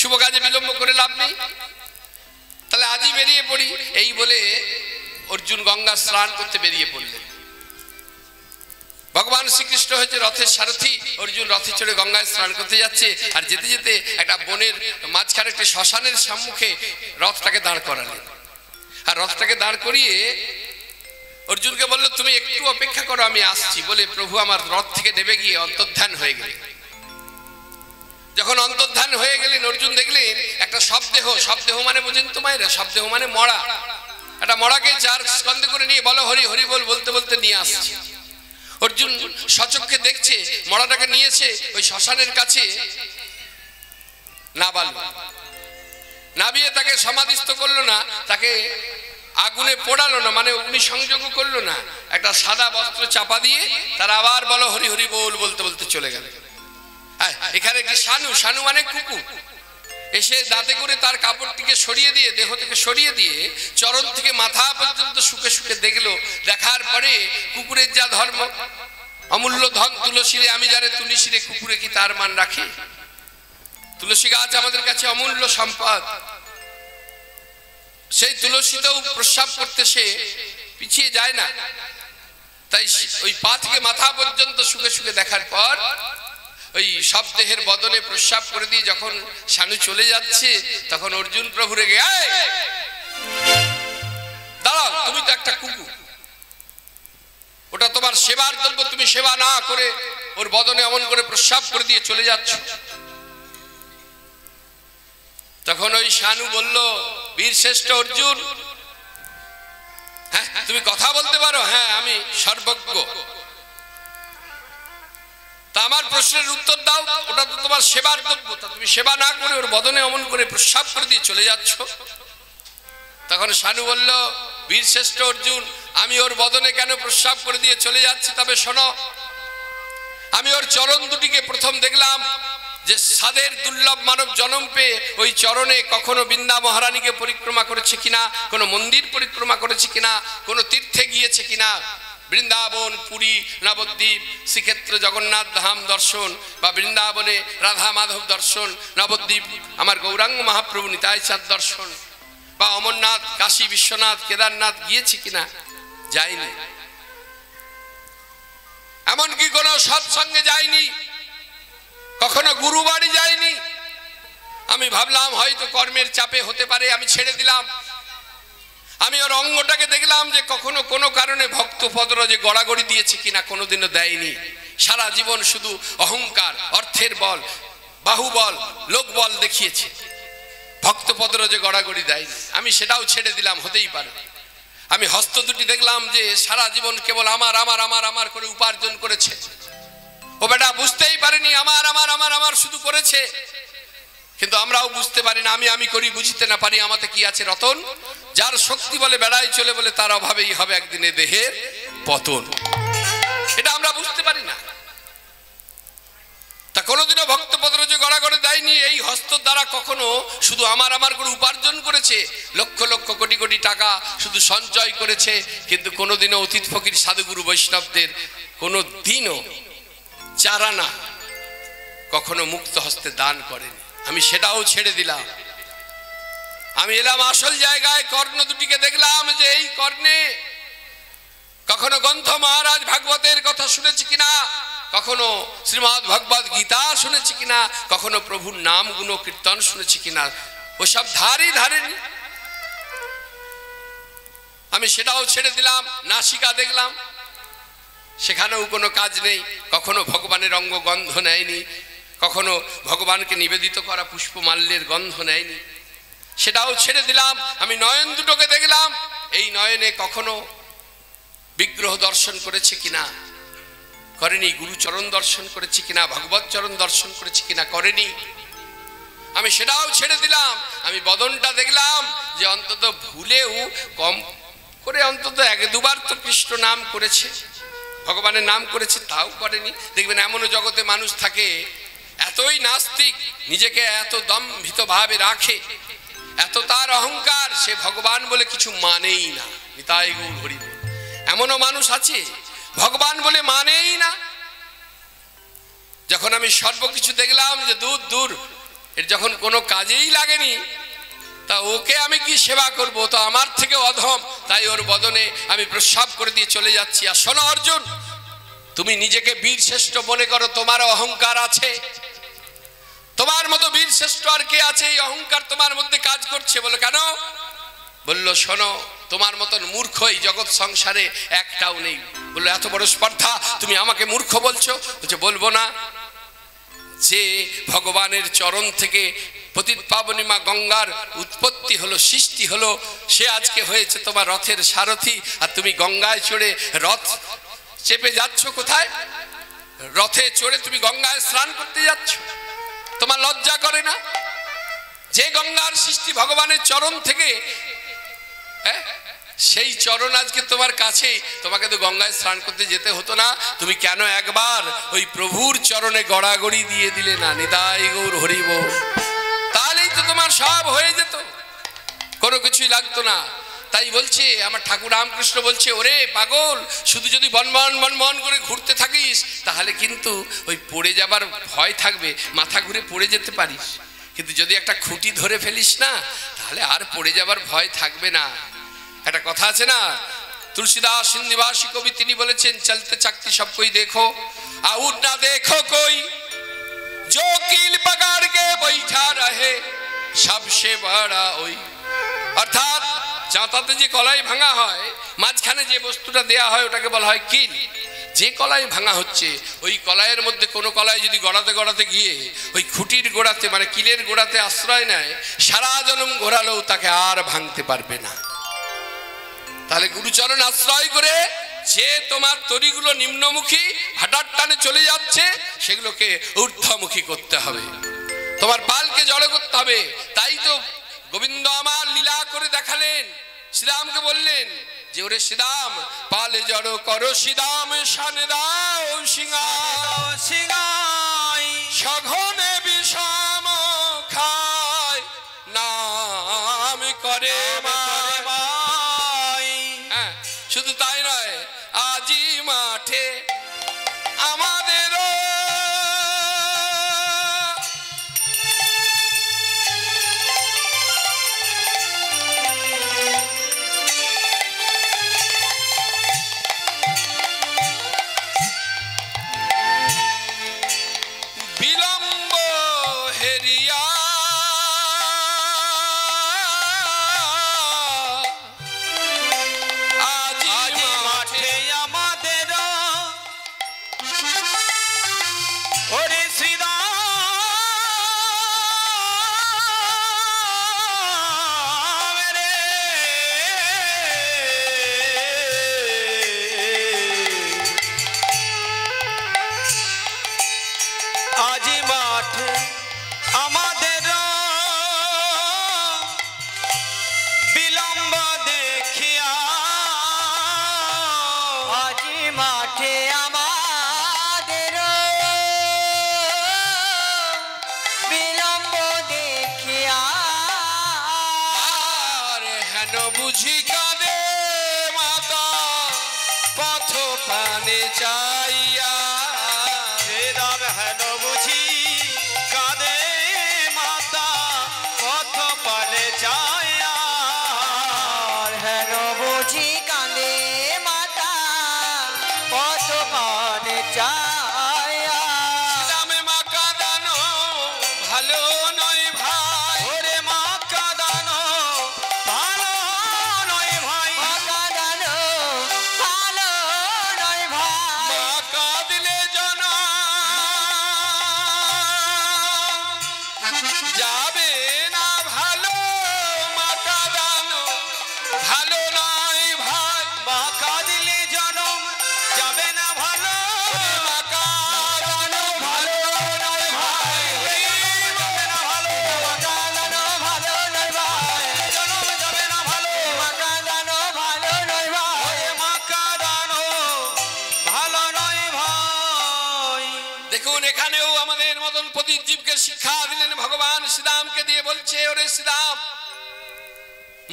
শুভ কাজে বিলম্ব করে লাভ নেই, তাহলে আজই বেরিয়ে পড়ি। এই বলে অর্জুন গঙ্গা স্নান করতে বেরিয়ে পড়লেন। ভগবান শ্রীকৃষ্ণ হচ্ছে রথের সারথি, অর্জুন রথে চড়ে গঙ্গায় স্নান করতে যাচ্ছে। আর যেতে যেতে একটা বনের মাঝখানে একটি শ্মশানের সম্মুখে রথটাকে দাঁড় করালেন। আর রথটাকে দাঁড় করিয়ে অর্জুনকে বললো, তুমি একটু অপেক্ষা করো, আমি আসছি। বলে প্রভু আমার রথ থেকে নেমে গিয়ে অন্তর্ধান হয়ে গেলেন। যখন অন্তর্ধান হয়ে গেলেন, অর্জুন দেখলেন একটা শবদেহ, শবদেহ মানে বোঝেন তো মায়েরা, শবদেহ মানে মরা, একটা মরাকে যার স্কন্ধে করে নিয়ে বলো হরি হরি বল বলতে বলতে নিয়ে আসছে। অর্জুন সচক্ষে দেখছে মরাটাকে নিয়েছে ওই শ্মশানের কাছে নাবিয়ে তাকে সমাধিস্থ করলো না, তাকে আগুনে পোড়ালো না, মানে অগ্নি সংযোগ করলো না, একটা সাদা বস্ত্র চাপা দিয়ে তারা আবার বলো হরি হরি বল বলতে বলতে চলে গেল। এখানে একটি শানু, শানু মানে কুকুর, এসে দাঁতে করে তার কাপড়টিকে সরিয়ে দিয়ে, দেহ থেকে সরিয়ে দিয়ে চরণ থেকে মাথা পর্যন্ত শুকে শুকে দেখলো। দেখার পরে কুকুরের যা ধর্ম, অমূল্য ধন তুলসী রে আমি যারে তুলসী রে, কুকুরে কি তার মান রাখে? তুলসী গাছ আমাদের কাছে অমূল্য সম্পদ, সেই তুলসীতেও প্রস্রাব করতে সে পিছিয়ে যায় না। তাই ওই পা থেকে মাথা পর্যন্ত শুকে শুকে দেখার পর ওই সব দেহের বদনে প্রস্রাব করে দিয়ে যখন শানু চলে যাচ্ছে, তখন অর্জুন প্রভু রেগে, দাঁড়াও, তুমি তো একটা কুকুর, ওটা তোমার সেবার দ্রব্য, তুমি সেবা না করে ওর বদনে অমন করে প্রস্রাব করে দিয়ে চলে যাচ্ছ। তখন ওই শানু বলল, বীর শ্রেষ্ঠ অর্জুন, হ্যাঁ তুমি কথা বলতে পারো? হ্যাঁ, আমি সর্বজ্ঞ। তা আমার প্রশ্নের উত্তর দাও, ওটা তো তোমার সেবার দ্রব্য, তা তুমি সেবা না করে ওর বদনে অমন করে প্রস্রাব করে দিয়ে চলে যাচ্ছ। তখন শানু বলল, বীরশ্রেষ্ঠ অর্জুন, আমি ওর বদনে কেন প্রস্রাব করে দিয়ে চলে যাচ্ছি তবে শোনো। আমি ওর চরণ দুটিকে প্রথম দেখলাম যে সাধের দুর্লভ মানব জন্ম পেয়ে ওই চরণে কখনো বৃন্দা মহারানীকে পরিক্রমা করেছে কিনা, কোনো মন্দির পরিক্রমা করেছে কিনা, কোনো তীর্থে গিয়েছে কিনা, বৃন্দাবন, পুরী, নবদ্বীপ, শ্রীক্ষেত্র জগন্নাথ ধাম দর্শন, বা বৃন্দাবনে রাধা মাধব দর্শন, নবদ্বীপ আমার গৌরাঙ্গ মহাপ্রভু নিতাই চাঁদ দর্শন, বা অমরনাথ, কাশী বিশ্বনাথ, কেদারনাথ গিয়েছে কিনা, যায়নি। এমনকি কোনো সৎসঙ্গে যায়নি, কখনো গুরু বাড়ি যায়নি। আমি ভাবলাম হয়তো কর্মের চাপে হতে পারে, আমি ছেড়ে দিলাম। আমি ওর অঙ্গটাকে দেখলাম যে কখনো কোনো কারণে ভক্ত পদরজে গড়াগড়ি দিয়েছে কিনা, কোনোদিনও দেয়নি। সারা জীবন শুধু অহংকার, অর্থের বল, বাহুবল, লোকবল দেখিয়েছে, ভক্ত পদরজে গড়াগড়ি দেয়নি। আমি সেটাও ছেড়ে দিলাম, হতেই পারে। আমি হস্ত দুটি দেখলাম যে সারা জীবন কেবল আমার আমার আমার আমার করে উপার্জন করেছে। ও বেটা বুঝতেই পারেনি আমার আমার আমার আমার শুধু করেছে। কিন্তু আমরাও বুঝতে পারি না, আমি আমি করি, বুঝতে না পারি আমাতে কি আছে রতন। যার শক্তি বলে বেড়াই চলে বলে তার অভাবেই হবে একদিনে দেহের পতন। এটা আমরা বুঝতে পারি না। তা কোনোদিনও ভক্ত পদরজে গড়াগড়ি দেয়নি। এই হস্ত দ্বারা কখনো শুধু আমার আমার করে উপার্জন করেছে, লক্ষ লক্ষ কোটি কোটি টাকা শুধু সঞ্চয় করেছে, কিন্তু কোনোদিনও অতীত ফকির সাধুগুরু বৈষ্ণবদের কোনো দিনও চারানা কখনো মুক্ত হস্তে দান করেনি। আমি সেটাও ছেড়ে দিলাম। আমি এলাম আসল জায়গায়। কর্ণ দুটিকে দেখলাম যে এই কর্ণে কখনো গ্রন্থ মহারাজ ভাগবতের কথা শুনেছি কিনা, কখনো শ্রীমদ ভগবত গীতা শুনেছি কিনা, কখনো প্রভুর নাম গুণ কীর্তন শুনেছি কিনা, ওসব ধারই ধারেনি। আমি সেটাও ছেড়ে দিলাম। নাসিকা দেখলাম, সেখানেও কোনো কাজ নেই। কখনো ভগবানের অঙ্গ গন্ধ নেয়নি, কখনো ভগবানকে নিবেদিত করা পুষ্পমাল্যের গন্ধ নেয়নি, সেটাও ছেড়ে দিলাম। আমি নয়ন দুটোকে দেখলাম, এই নয়নে কখনো বিগ্রহ দর্শন করেছে কিনা, করেনি। গুরুচরণ দর্শন করেছে কিনা, ভগবত চরণ দর্শন করেছে কিনা, করেনি। আমি সেটাও ছেড়ে দিলাম। আমি বদনটা দেখলাম যে অন্তত ভুলেও কম করে অন্তত এক দুবার তো কৃষ্ণ নাম করেছে, ভগবানের নাম করেছে, তাও করেনি। দেখবেন এমনও জগতে মানুষ থাকে এতই নাস্তিক, নিজেকে এত দম্ভিত ভাবে রাখে, এত তার অহংকার, সে ভগবান বলে কিছু মানেই না। নিতাই গৌর হরি বল। এমনও মানুষ আছে ভগবান বলে মানেই না। যখন আমি সর্বকিছু দেখলাম যে দূর দূর, এর যখন কোনো কাজেই লাগেনি, তা ওকে আমি কি সেবা করব, তো আমার থেকে অধম। তাই ওর বদনে আমি প্রস্রাব করে দিয়ে চলে যাচ্ছি। আর শোনো অর্জুন, তুমি নিজেকে বীর শ্রেষ্ঠ মনে করো, তোমার অহংকার আছে। তোমার মতো বীর শ্রেষ্ঠ আর কে আছে? এই অহংকার তোমার মধ্যে কাজ করছে। বলো কেন? বললো শোনো, তোমার মতন মূর্খ এই জগৎ সংসারে একটাও নেই। বললো এত বড় স্পর্ধা, তুমি আমাকে মূর্খ বলছো? বলছে বলবো না। যে ভগবানের চরণ থেকে পতিত পাবনী মা গঙ্গার উৎপত্তি হলো, সৃষ্টি হলো, সে আজকে হয়েছে তোমার রথের সারথি। আর তুমি গঙ্গায় চড়ে রথ চেপে যাচ্ছ কোথায়? রথে চড়ে তুমি গঙ্গায় স্নান করতে যাচ্ছ। তোমার লজ্জা করে না? যে গঙ্গার সৃষ্টি ভগবানের চরণ থেকে, সেই চরণ আজকে তোমার কাছে, তোমাকে তো গঙ্গায় স্নান করতে যেতে হতো না। তুমি কেন একবার ওই প্রভুর চরণে গড়াগড়ি দিয়ে দিলে না? নিতাই গৌর হরি বল। তাহলেই তো তোমার সব হয়ে যেত, কোনো কিছুই লাগতো না। তাই বলছে আমার ঠাকুর রামকৃষ্ণ বলছে, ওরে পাগল, শুধু যদি বনবন বনবন করে ঘুরতে থাকিস তাহলে কিন্তু ওই পড়ে যাবার ভয় থাকবে, মাথা ঘুরে পড়ে যেতে পারিস। কিন্তু যদি একটা খুঁটি ধরে ফেলিস না, তাহলে আর পড়ে যাবার ভয় থাকবে না। একটা কথা আছে না, তুলসীদাস হিন্দিভাষী কবি, তিনি বলেছেন চলতে চাকতি সব কই দেখো আউর না দেখো কই, जो कील पकड़ के बैठा रहे सबसे बड़ा ওই। অর্থাৎ চাঁতাতে যে কলাই ভাঙা হয়, মাঝখানে যে বস্তুটা দেয়া হয় ওটাকে বলা হয় কিল। যে কলাই ভাঙা হচ্ছে, ওই কলাইয়ের মধ্যে কোনো কলাই যদি গড়াতে গড়াতে গিয়ে ওই খুঁটির গোড়াতে মানে কিলের গোড়াতে আশ্রয় নেয়, সারা জনম ঘোরালেও তাকে আর ভাঙতে পারবে না। তাহলে গুরুচরণ আশ্রয় করে যে তোমার তরিগুলো নিম্নমুখী হাঁটার টানে চলে যাচ্ছে, সেগুলোকে ঊর্ধ্বমুখী করতে হবে, তোমার পালকে জড়ো করতে হবে। তাই তো গোবিন্দ আমার লীলা করে দেখালেন শ্রীরামকে বললেন যে ওরে শ্রীরাম পালে জড়ো করো শ্রীরাম শানে দাও সিংহাই সিংহাই সঘনে বিষম খায় নাম করে মাই হ্যাঁ, শুধু তাই নয়, আজি মাঠে আমাদেরও বিলম্ব হেরিয়া আজি মাঠে আমাদের ওরে শ্রীরাম রে আজি মাঠে আমাদের বিলম্ব দেখিয়া আজি মাঠে আমাদের বিলম্ব দেখিয়া আর হেন বুঝি কাঁদে মাতা পথ পানে চাইয়া শ্রীরাম হেন বুঝি কাঁদে মাতা পথ পানে চায়া আর হেন বুঝি কাঁদে মাতা পথ পানে চায়া শ্রীরামে মা কাঁদানো ভালো নয় ভাই, ওরে মা কাঁদানো ভালো নয় ভাই কাঁদানো ভালো নয় ভাই মা কাঁদলে জনা যাবে না ভালো, মা কাঁদানো ভালো নয় ভাই, মা কাঁদিলে জনম যাবে না ভালো মা কাঁদানো ভালো নয় ভাই, যাবে না ভালো কাঁদানো ভালো নয় ভাই জনম যাবে না ভালো কাঁদানো ভালো নয় ভাই ওরে মা কাঁদানো ভালো নয় ভাই দেখুন এখানেও আমাদের মতন প্রতিজীবকে শিক্ষা দিলেন ভগবান শ্রীরামকে দিয়ে, বলছে ওরে শ্রীরাম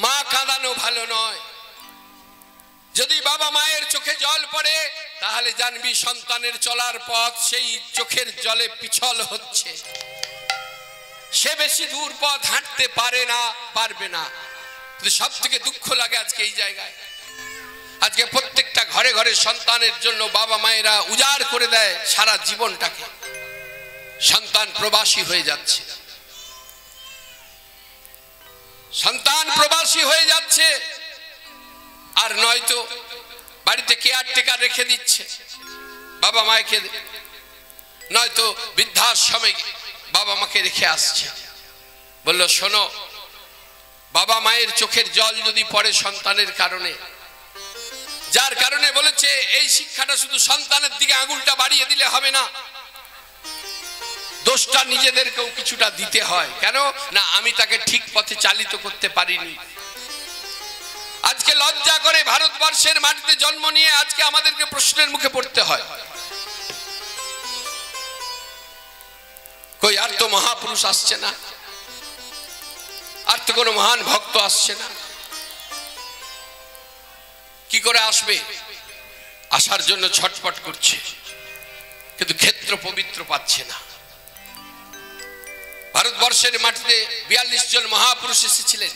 মা কাঁদানো ভালো নয়, যদি বাবা মায়ের চোখে জল পড়ে তাহলে জানবি সন্তানের চলার পথ সেই চোখের জলে পিছল হচ্ছে, সে বেশি দূর পথ হাঁটতে পারবে না। কিন্তু সব থেকে দুঃখ লাগে আজকে এই জায়গায়, আজকে প্রত্যেকটা ঘরে ঘরে সন্তানের জন্য বাবা মায়েরা উজাড় করে দেয় সারা জীবনটাকে, সন্তান প্রবাসী হয়ে যাচ্ছে, সন্তান প্রবাসী হয়ে যাচ্ছে, আর নয়তো বাড়িতে কেয়ারটেকার রেখে দিচ্ছে বাবা মাকে, নয়তো বৃদ্ধাশ্রমে বাবা মাকে রেখে আসছে। বলল শোনো, বাবা মায়ের চোখের জল যদি পড়ে সন্তানের কারণে, যার কারণে বলেছে এই শিক্ষাটা শুধু সন্তানের দিকে আঙুলটা বাড়িয়ে দিলে হবে না, দোষটা নিজেদেরকেও কিছুটা দিতে হয়। কেন না, আমি তাকে ঠিক পথে চালিত করতে পারিনি। আজকে লজ্জা করে ভারতবর্ষের মাটিতে জন্ম নিয়ে আজকে আমাদেরকে প্রশ্নের মুখে পড়তে হয়। কই আর তো মহাপুরুষ আসছে না, আর তো কোনো মহান ভক্ত আসছে না, কি করে আসবে? আসার জন্য ছটফট করছে, কিন্তু ক্ষেত্র পবিত্র পাচ্ছে না। ভারতবর্ষের মাটিতে 42 জন মহাপুরুষ এসেছিলেন,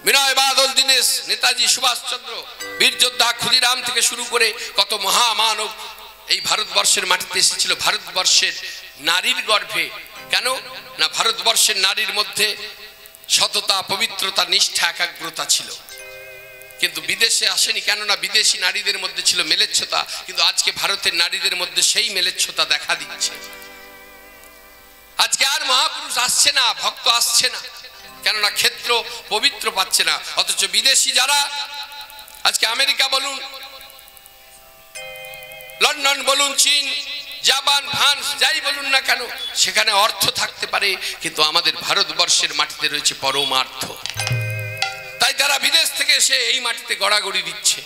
বিনয় বাদল দীনেশ, নেতাজি সুভাষচন্দ্র, বীর যোদ্ধা ক্ষুদিরাম থেকে শুরু করে কত মহামানব এই ভারতবর্ষের মাটিতে এসেছিল ভারতবর্ষের নারীর গর্ভে। কেন না, ভারতবর্ষের নারীর মধ্যে সততা, পবিত্রতা, নিষ্ঠা, একাগ্রতা ছিল। কিন্তু বিদেশে আসেনি, কেননা বিদেশি নারীদের মধ্যে ছিল মেলেচ্ছতা, কিন্তু আজকে ভারতের নারীদের মধ্যে সেই মেলেচ্ছতা দেখা দিচ্ছে। আজকে আর মহাপুরুষ আসছে না, ভক্ত আসছে না, কেননা ক্ষেত্র পবিত্র পাচ্ছে না। অথচ বিদেশি যারা, আজকে আমেরিকা বলুন, লন্ডন বলুন, চীন, জাপান, ফ্রান্স, যাই বলুন না কেন, সেখানে অর্থ থাকতে পারে, কিন্তু আমাদের ভারতবর্ষের মাটিতে রয়েছে পরমার্থ। তাই তাই তারা বিদেশ থেকে এসে এই মাটিতে গড়াগড়ি দিচ্ছে।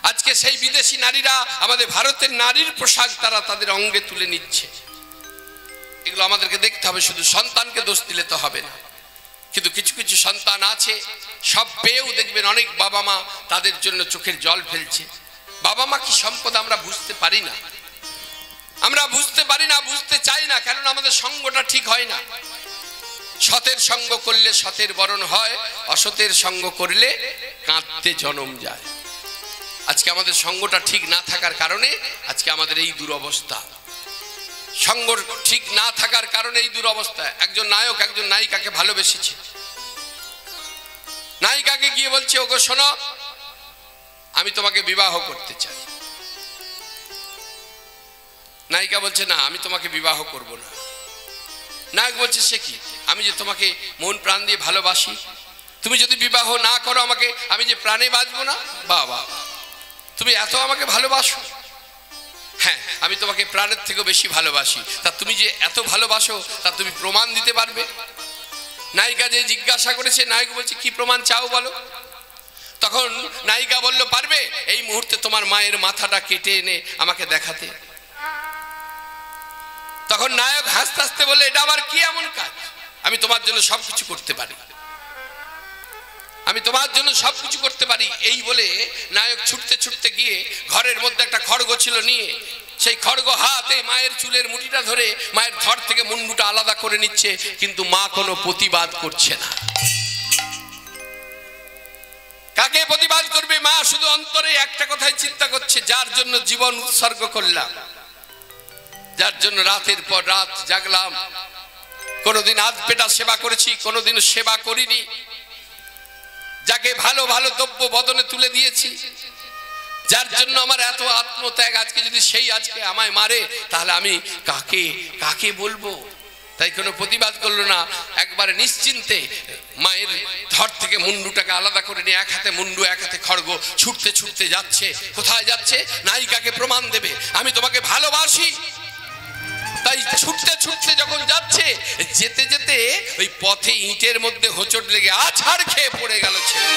আজকে সেই বিদেশি নারীরা আমাদের ভারতের নারীর পোশাক তারা তাদের অঙ্গে তুলে নিচ্ছে। এগুলো আমাদেরকে দেখতে হবে, শুধু সন্তানকে দোষ দিলে তো হবে না। কিন্তু কিছু কিছু সন্তান আছে সব পেয়েও দেখবেন অনেক বাবা মা তাদের জন্য চোখের জল ফেলছে। বাবা মা কি সম্পদ আমরা বুঝতে পারি না, আমরা বুঝতে পারি না, বুঝতে চাই না, কেননা আমাদের সঙ্গটা ঠিক হয় না। সতের সঙ্গ করলে সতের বরণ হয়, অসতের সঙ্গ করলে কাঁদতে জনম যায়। আজকে আমাদের সঙ্গটা ঠিক না থাকার কারণে আজকে আমাদের এই দুরবস্থা। সঙ্গ ঠিক না থাকার কারণে এই দুরবস্থা। একজন নায়ক একজন নায়িকাকে ভালোবেসেছে, নায়িকাকে গিয়ে বলছে, ওগো শোনো, আমি তোমাকে বিবাহ করতে চাই। নায়িকা বলছে, না আমি তোমাকে বিবাহ করব না। নায়ক বলছে, সে কি, আমি যে তোমাকে মন প্রাণ দিয়ে ভালোবাসি, তুমি যদি বিবাহ না করো আমাকে, আমি যে প্রাণে বাঁচবো না। বাবা, তুমি এত আমাকে ভালোবাসো? হ্যাঁ, আমি তোমাকে প্রাণের থেকেও বেশি ভালোবাসি। তা তুমি যে এত ভালোবাসো তা তুমি প্রমাণ দিতে পারবে? নায়িকা যে জিজ্ঞাসা করেছে, নায়ক বলছে, কি প্রমাণ চাও বলো। তখন নায়িকা বলল, পারবে এই মুহূর্তে তোমার মায়ের মাথাটা কেটে এনে আমাকে দেখাতে? তখন নায়ক হাসতে হাসতে বলে, এটা আবার কি এমন কাজ, আমি তোমার জন্য সবকিছু করতে পারি, আমি তোমার জন্য সবকিছু করতে পারি। এই বলে নায়ক ছুটতে ছুটতে গিয়ে ঘরের মধ্যে একটা খড়গ ছিল নিয়ে সেই খড়গ হাতে মায়ের চুলের মুঠিটা ধরে মায়ের ধর থেকে মুন্ডুটা আলাদা করে নিচ্ছে, কিন্তু মা কোনো প্রতিবাদ করছে না। কাকে প্রতিবাদ করবে? মা শুধু অন্তরে একটা কথাই চিন্তা করছে, যার জন্য জীবন উৎসর্গ করলাম, যার জন্য রাতের পর রাত জাগলাম, কোনোদিন আধ পেটা সেবা করেছি, কোনোদিন সেবা করিনি, যাকে ভালো ভালো দ্রব্য বদনে তুলে দিয়েছি, যার জন্য আমার এত আত্মত্যাগ, আজকে যদি সেই আজকে আমায় মারে তাহলে আমি কাকে কাকে বলবো? তাই কোনো প্রতিবাদ করলো না, একবারে নিশ্চিন্তে মায়ের ধর থেকে মুন্ডুটাকে আলাদা করে নিয়ে এক হাতে মুন্ডু এক হাতে খড়গ ছুটতে ছুটতে যাচ্ছে। কোথায় যাচ্ছে? নায়িকাকে প্রমাণ দেবে, আমি তোমাকে ভালোবাসি। তাই ছুটতে ছুটতে যখন যাচ্ছে, যেতে যেতে ওই পথে ইটের মধ্যে হোঁচট লেগে আছাড় খেয়ে পড়ে গেল ছেলে।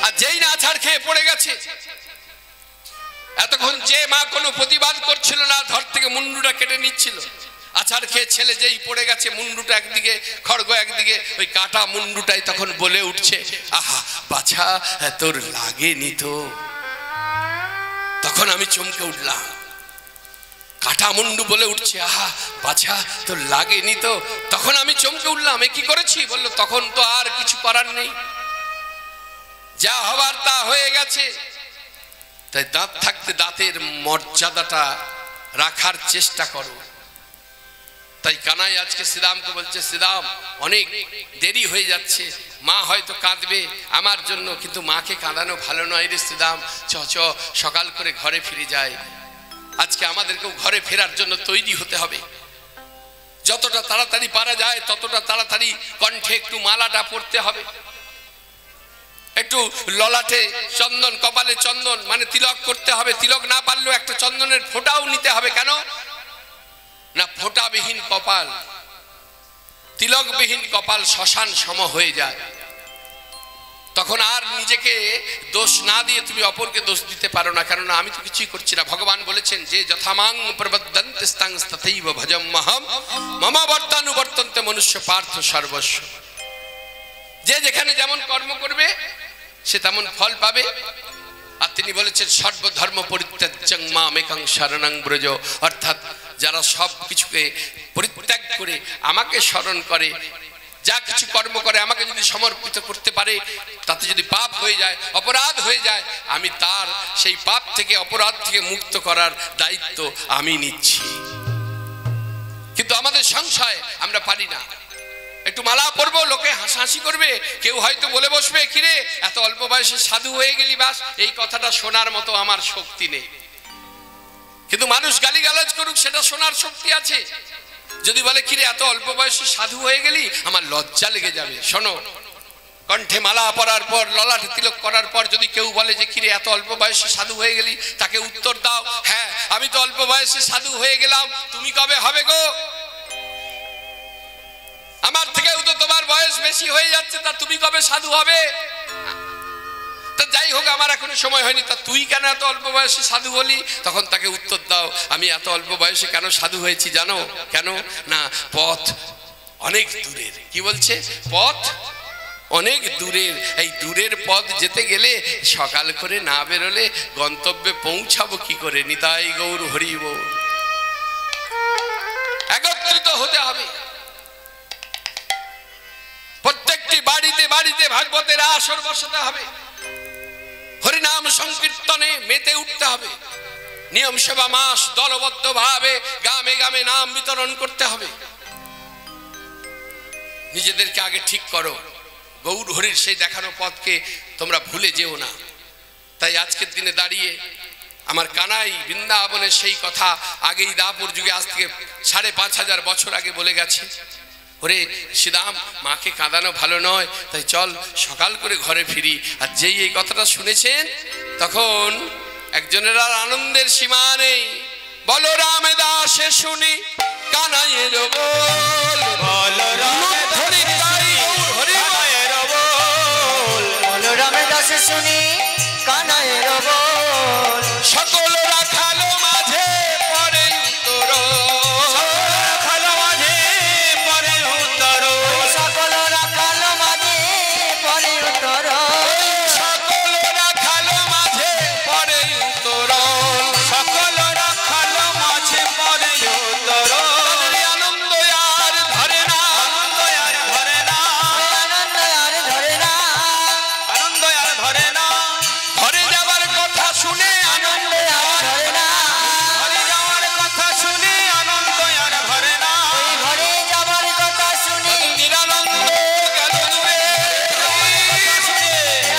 আর যেই না আছাড় খেয়ে পড়ে গেছে, এতক্ষণ যে মা কোনো প্রতিবাদ করছিল না, ধর থেকে মুন্ডুটা কেটে নিচ্ছিল, আছাড় খেয়ে ছেলে যেই পড়ে গেছে, মুন্ডুটা একদিকে খড়গ একদিকে, ওই কাটা মুন্ডুটাই তখন বলে উঠছে, আহা বাছা তোর লাগেনি তো। তখন আমি চমকে উঠলাম, কাটা মুন্ডু বলে উঠছে, আহা বাছা তোর লাগেনি তো। তখন আমি চমকে উঠলাম, এ কি করেছি? বললো, তখন তো আর কিছু করার নেই, যা হবার তা হয়ে গেছে। তাই দাঁত থাকতে দাঁতের মর্যাদাটা রাখার চেষ্টা করো। তাই কানাই আজকে শ্রীরামকে বলছে, শ্রীরাম অনেক দেরি হয়ে যাচ্ছে, মা হয়তো কাঁদবে আমার জন্য, কিন্তু মাকে কাঁদানো ভালো নয় রে শ্রীরাম, চ চ সকাল করে ঘরে ফিরে যায়। আজকে আমাদেরকেও ঘরে ফেরার জন্য তৈরি হতে হবে। যতটা তাড়াতাড়ি পারা যায় ততটা তাড়াতাড়ি কণ্ঠে একটু মালাটা পড়তে হবে, একটু ললাটে চন্দন, কপালে চন্দন মানে তিলক করতে হবে। তিলক না পারলেও একটা চন্দনের ফোঁটাও নিতে হবে। কেন না? ফোঁটাবিহীন কপাল, তিলকবিহীন কপাল শ্মশান সম হয়ে যায়। তখন আর নিজেকে দোষ না দিয়ে তুমি অপরকে দোষ দিতে পারো না, কেননা আমি তো কিছুই করছি না। ভগবান বলেছেন যে যথামাং প্রবদ্ধন্তে স্তাং তথৈব ভজম্মহম মম বর্তানুবর্তন্তে মনুষ্য পার্থ সর্বস্ব। যে যেখানে যেমন কর্ম করবে সে তেমন ফল পাবে। আর তিনি বলেছেন সর্বধর্ম পরিত্যাজ্যং মামেকং শরণং ব্রজ, অর্থাৎ যারা সব কিছুকে পরিত্যাগ করে আমাকে স্মরণ করে, যা কিছু কর্ম করে আমাকে যদি সমর্পিত করতে পারে, তাতে যদি পাপ হয়ে যায়, অপরাধ হয়ে যায়, আমি তার সেই পাপ থেকে অপরাধ থেকে মুক্ত করার দায়িত্ব আমি নিচ্ছি। কিন্তু আমাদের সংশয়, আমরা পারি না। একটু মালা পরবো, লোকে হাসাহাসি করবে, কেউ হয়তো বলে বসবে, কিরে এত অল্প বয়সে সাধু হয়ে গেলি, বাস এই কথাটা শোনার মতো আমার শক্তি নেই। কিন্তু মানুষ গালিগালাজ করুক, সেটা শোনার শক্তি আছে। যদি বলে কিরে এত অল্প বয়সে সাধু হয়ে গেলি, আমার লজ্জা লেগে যাবে। শোনো, কণ্ঠে মালা পরার পর, ললাটে তিলক করার পর যদি কেউ বলে যে কিরে এত অল্প বয়সে সাধু হয়ে গেলি, তাকে উত্তর দাও, হ্যাঁ আমি তো অল্প বয়সে সাধু হয়ে গেলাম, তুমি কবে হবে গো? আমার থেকেও তো তো তোমার বয়স বেশি হয়ে যাচ্ছে, তা তুমি কবে সাধু হবে? তা যাই হোক, আমার এখনো সময় হয়নি, তা তুই কেন এত অল্প বয়সে সাধু হলি? তখন তাকে উত্তর দাও, আমি এত অল্প বয়সে কেন সাধু হয়েছি জানো? কেন না, পথ অনেক দূরের। কি বলছে? পথ অনেক দূরের। এই দূরের পথ যেতে গেলে সকাল করে না বেরোলে গন্তব্যে পৌঁছাবো কি করে? নিতাই গৌর হরি বল। একত্রিত হতে হবে, প্রত্যেকটি বাড়িতে বাড়িতে ভাগবতের আসর বসাতে হবে, হরিনাম সংকীর্তনে মেতে উঠতে হবে, নিয়ম সেবা মাস দলবদ্ধ ভাবে গ্রামে গ্রামে নাম বিতরণ করতে হবে। নিজেদেরকে আগে ঠিক করো, গৌর হরির সেই দেখানো পথকে তোমরা ভুলে যেও না। তাই আজকের দিনে দাঁড়িয়ে আমার কানাই বৃন্দাবনের সেই কথা আগেই দাপুর যুগে, আজ থেকে ৫,৫০০ বছর আগে বলে গেছে, ওরে শ্রীরাম, মাকে কাঁদানো ভালো নয়, তাই চল সকাল করে ঘরে ফিরি। আর যেই এই কথাটা শুনেছেন, তখন একজনের আর আনন্দের সীমা নেই। বলো রামে দাসে শুনি কানাইয়ের বল, বলো রামে দাসে শুনি কানাইয়ের বল, সকল রাখালো মাঝে পরে উত্তর, রাখালো মাঝে পরে উত্তর, সকল রাখালো মাঝে পরে উত্তর, সকল রাখালো মাঝে পরে উত্তর, সকল রাখালো মাঝে পরে উত্তর। আনন্দ আর ধরে না, আনন্দ আর ধরে না, আনন্দ আর ধরে না, আনন্দ আর ধরে না, ঘরে যাবার কথা শুনে আনন্দ আর ধরে না, ঘরে যাওয়ার কথা শুনে আনন্দ আর ধরে না, ওই ঘরে যাবার কথা শুনি নিরানন্দ গেল দূরে,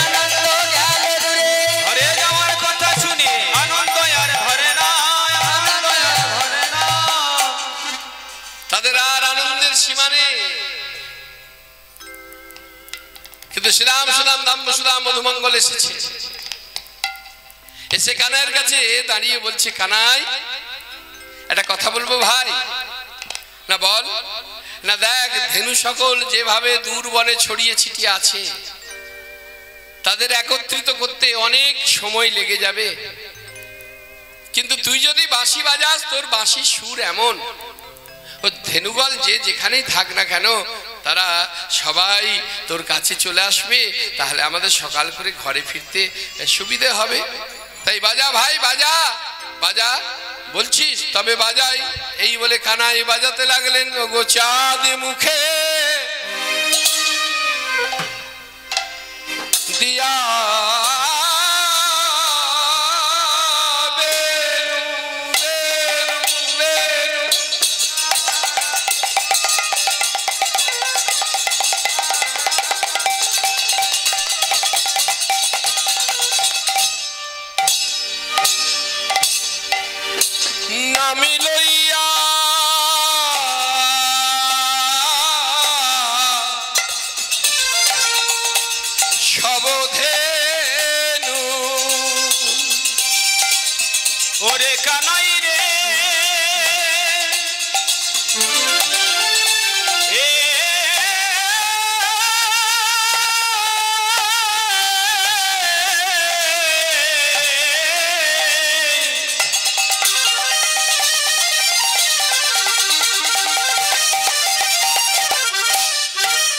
আনন্দ গেল দূরে, ঘরে যাওয়ার কথা শুনে আনন্দ আর ধরে না, আনন্দ আর ধরে না। তাদের আর আনন্দের সীমা নেই। কিন্তু শ্রীরাম সুদাম দাম সুদাম মধুমঙ্গল এসেছে, এসে কানাইয়ের কাছে দাঁড়িয়ে বলছে, কানাই একটা কথা বলবো ভাই। না বল। না দেখ, ধেনু সকল যেভাবে দূর বনে ছড়িয়ে ছিটিয়ে আছে, তাদের একত্রিত করতে অনেক সময় লেগে যাবে, কিন্তু তুই যদি বাঁশি বাজাস, তোর বাঁশির সুর এমন, ও ধেনুগল যে যেখানেই থাক না কেন, তারা সবাই তোর কাছে চলে আসবে, তাহলে আমাদের সকাল করে ঘরে ফিরতে সুবিধে হবে। তাই বাজা ভাই, বাজা বাজা, বলছিস তবে বাজাই। এই বলে কানাই বাজাতে লাগলেন, গো চাঁদ মুখে দিয়া নামি লইয়া সবধেনু, ওরে কানাই রে, এ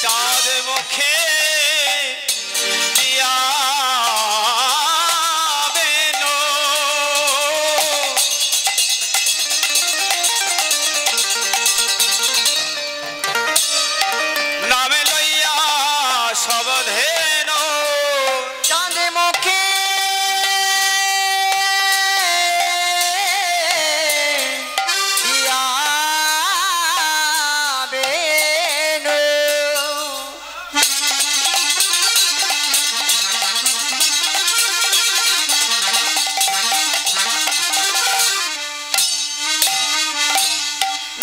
চাঁদ মুখে দিয়া বেনো, নামে লইয়া সবধেনো, চাঁদ মুখে দিয়াবেনো,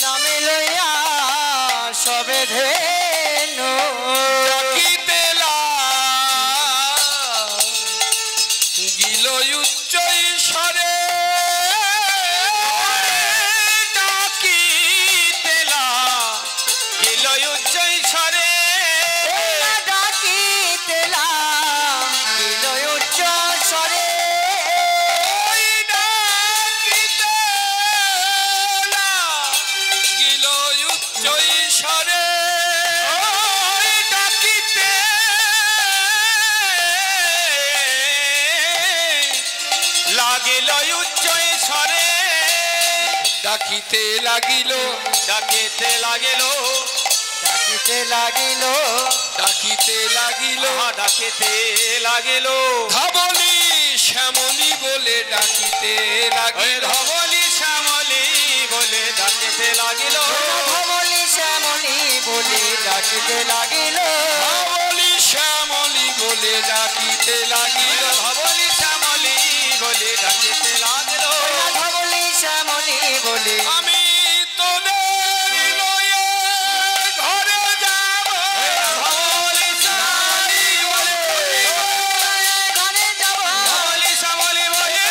নামে লইয়া সবে ধেনু, গিল উচ্চ ঈশ্বরে ডাকিতেলা গেল উচ্চৈ ছরে, ডাকিতে লাগিল ডাকিতে লাগিল ডাকিতে লাগিল ডাকিতে লাগিল ডাকিতে লাগিল ধবলি শ্যামলি বলে ডাকিতে লাগিল ধবলি শ্যামলি বলে ডাকিতে লাগিল ধবলি শ্যামলি বলে ডাকিতে লাগিল ধবলি শ্যামলি বলে ডাকিতে লাগিল ধবলি শ্যামলি বলে ডাকিতে লাগিল ধবলি শ্যামলি বলে আমি তোদের লয়ে ঘরে যাব ধবলি শ্যামলি বলে ঘরে যাব ধবলি শ্যামলি বলে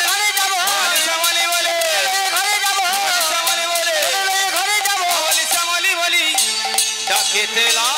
ঘরে যাব ধবলি শ্যামলি বলে ঘরে যাব শ্যামলি বলে ঘরে যাব ধবলি শ্যামলি বলি ডাকিতে লাগিল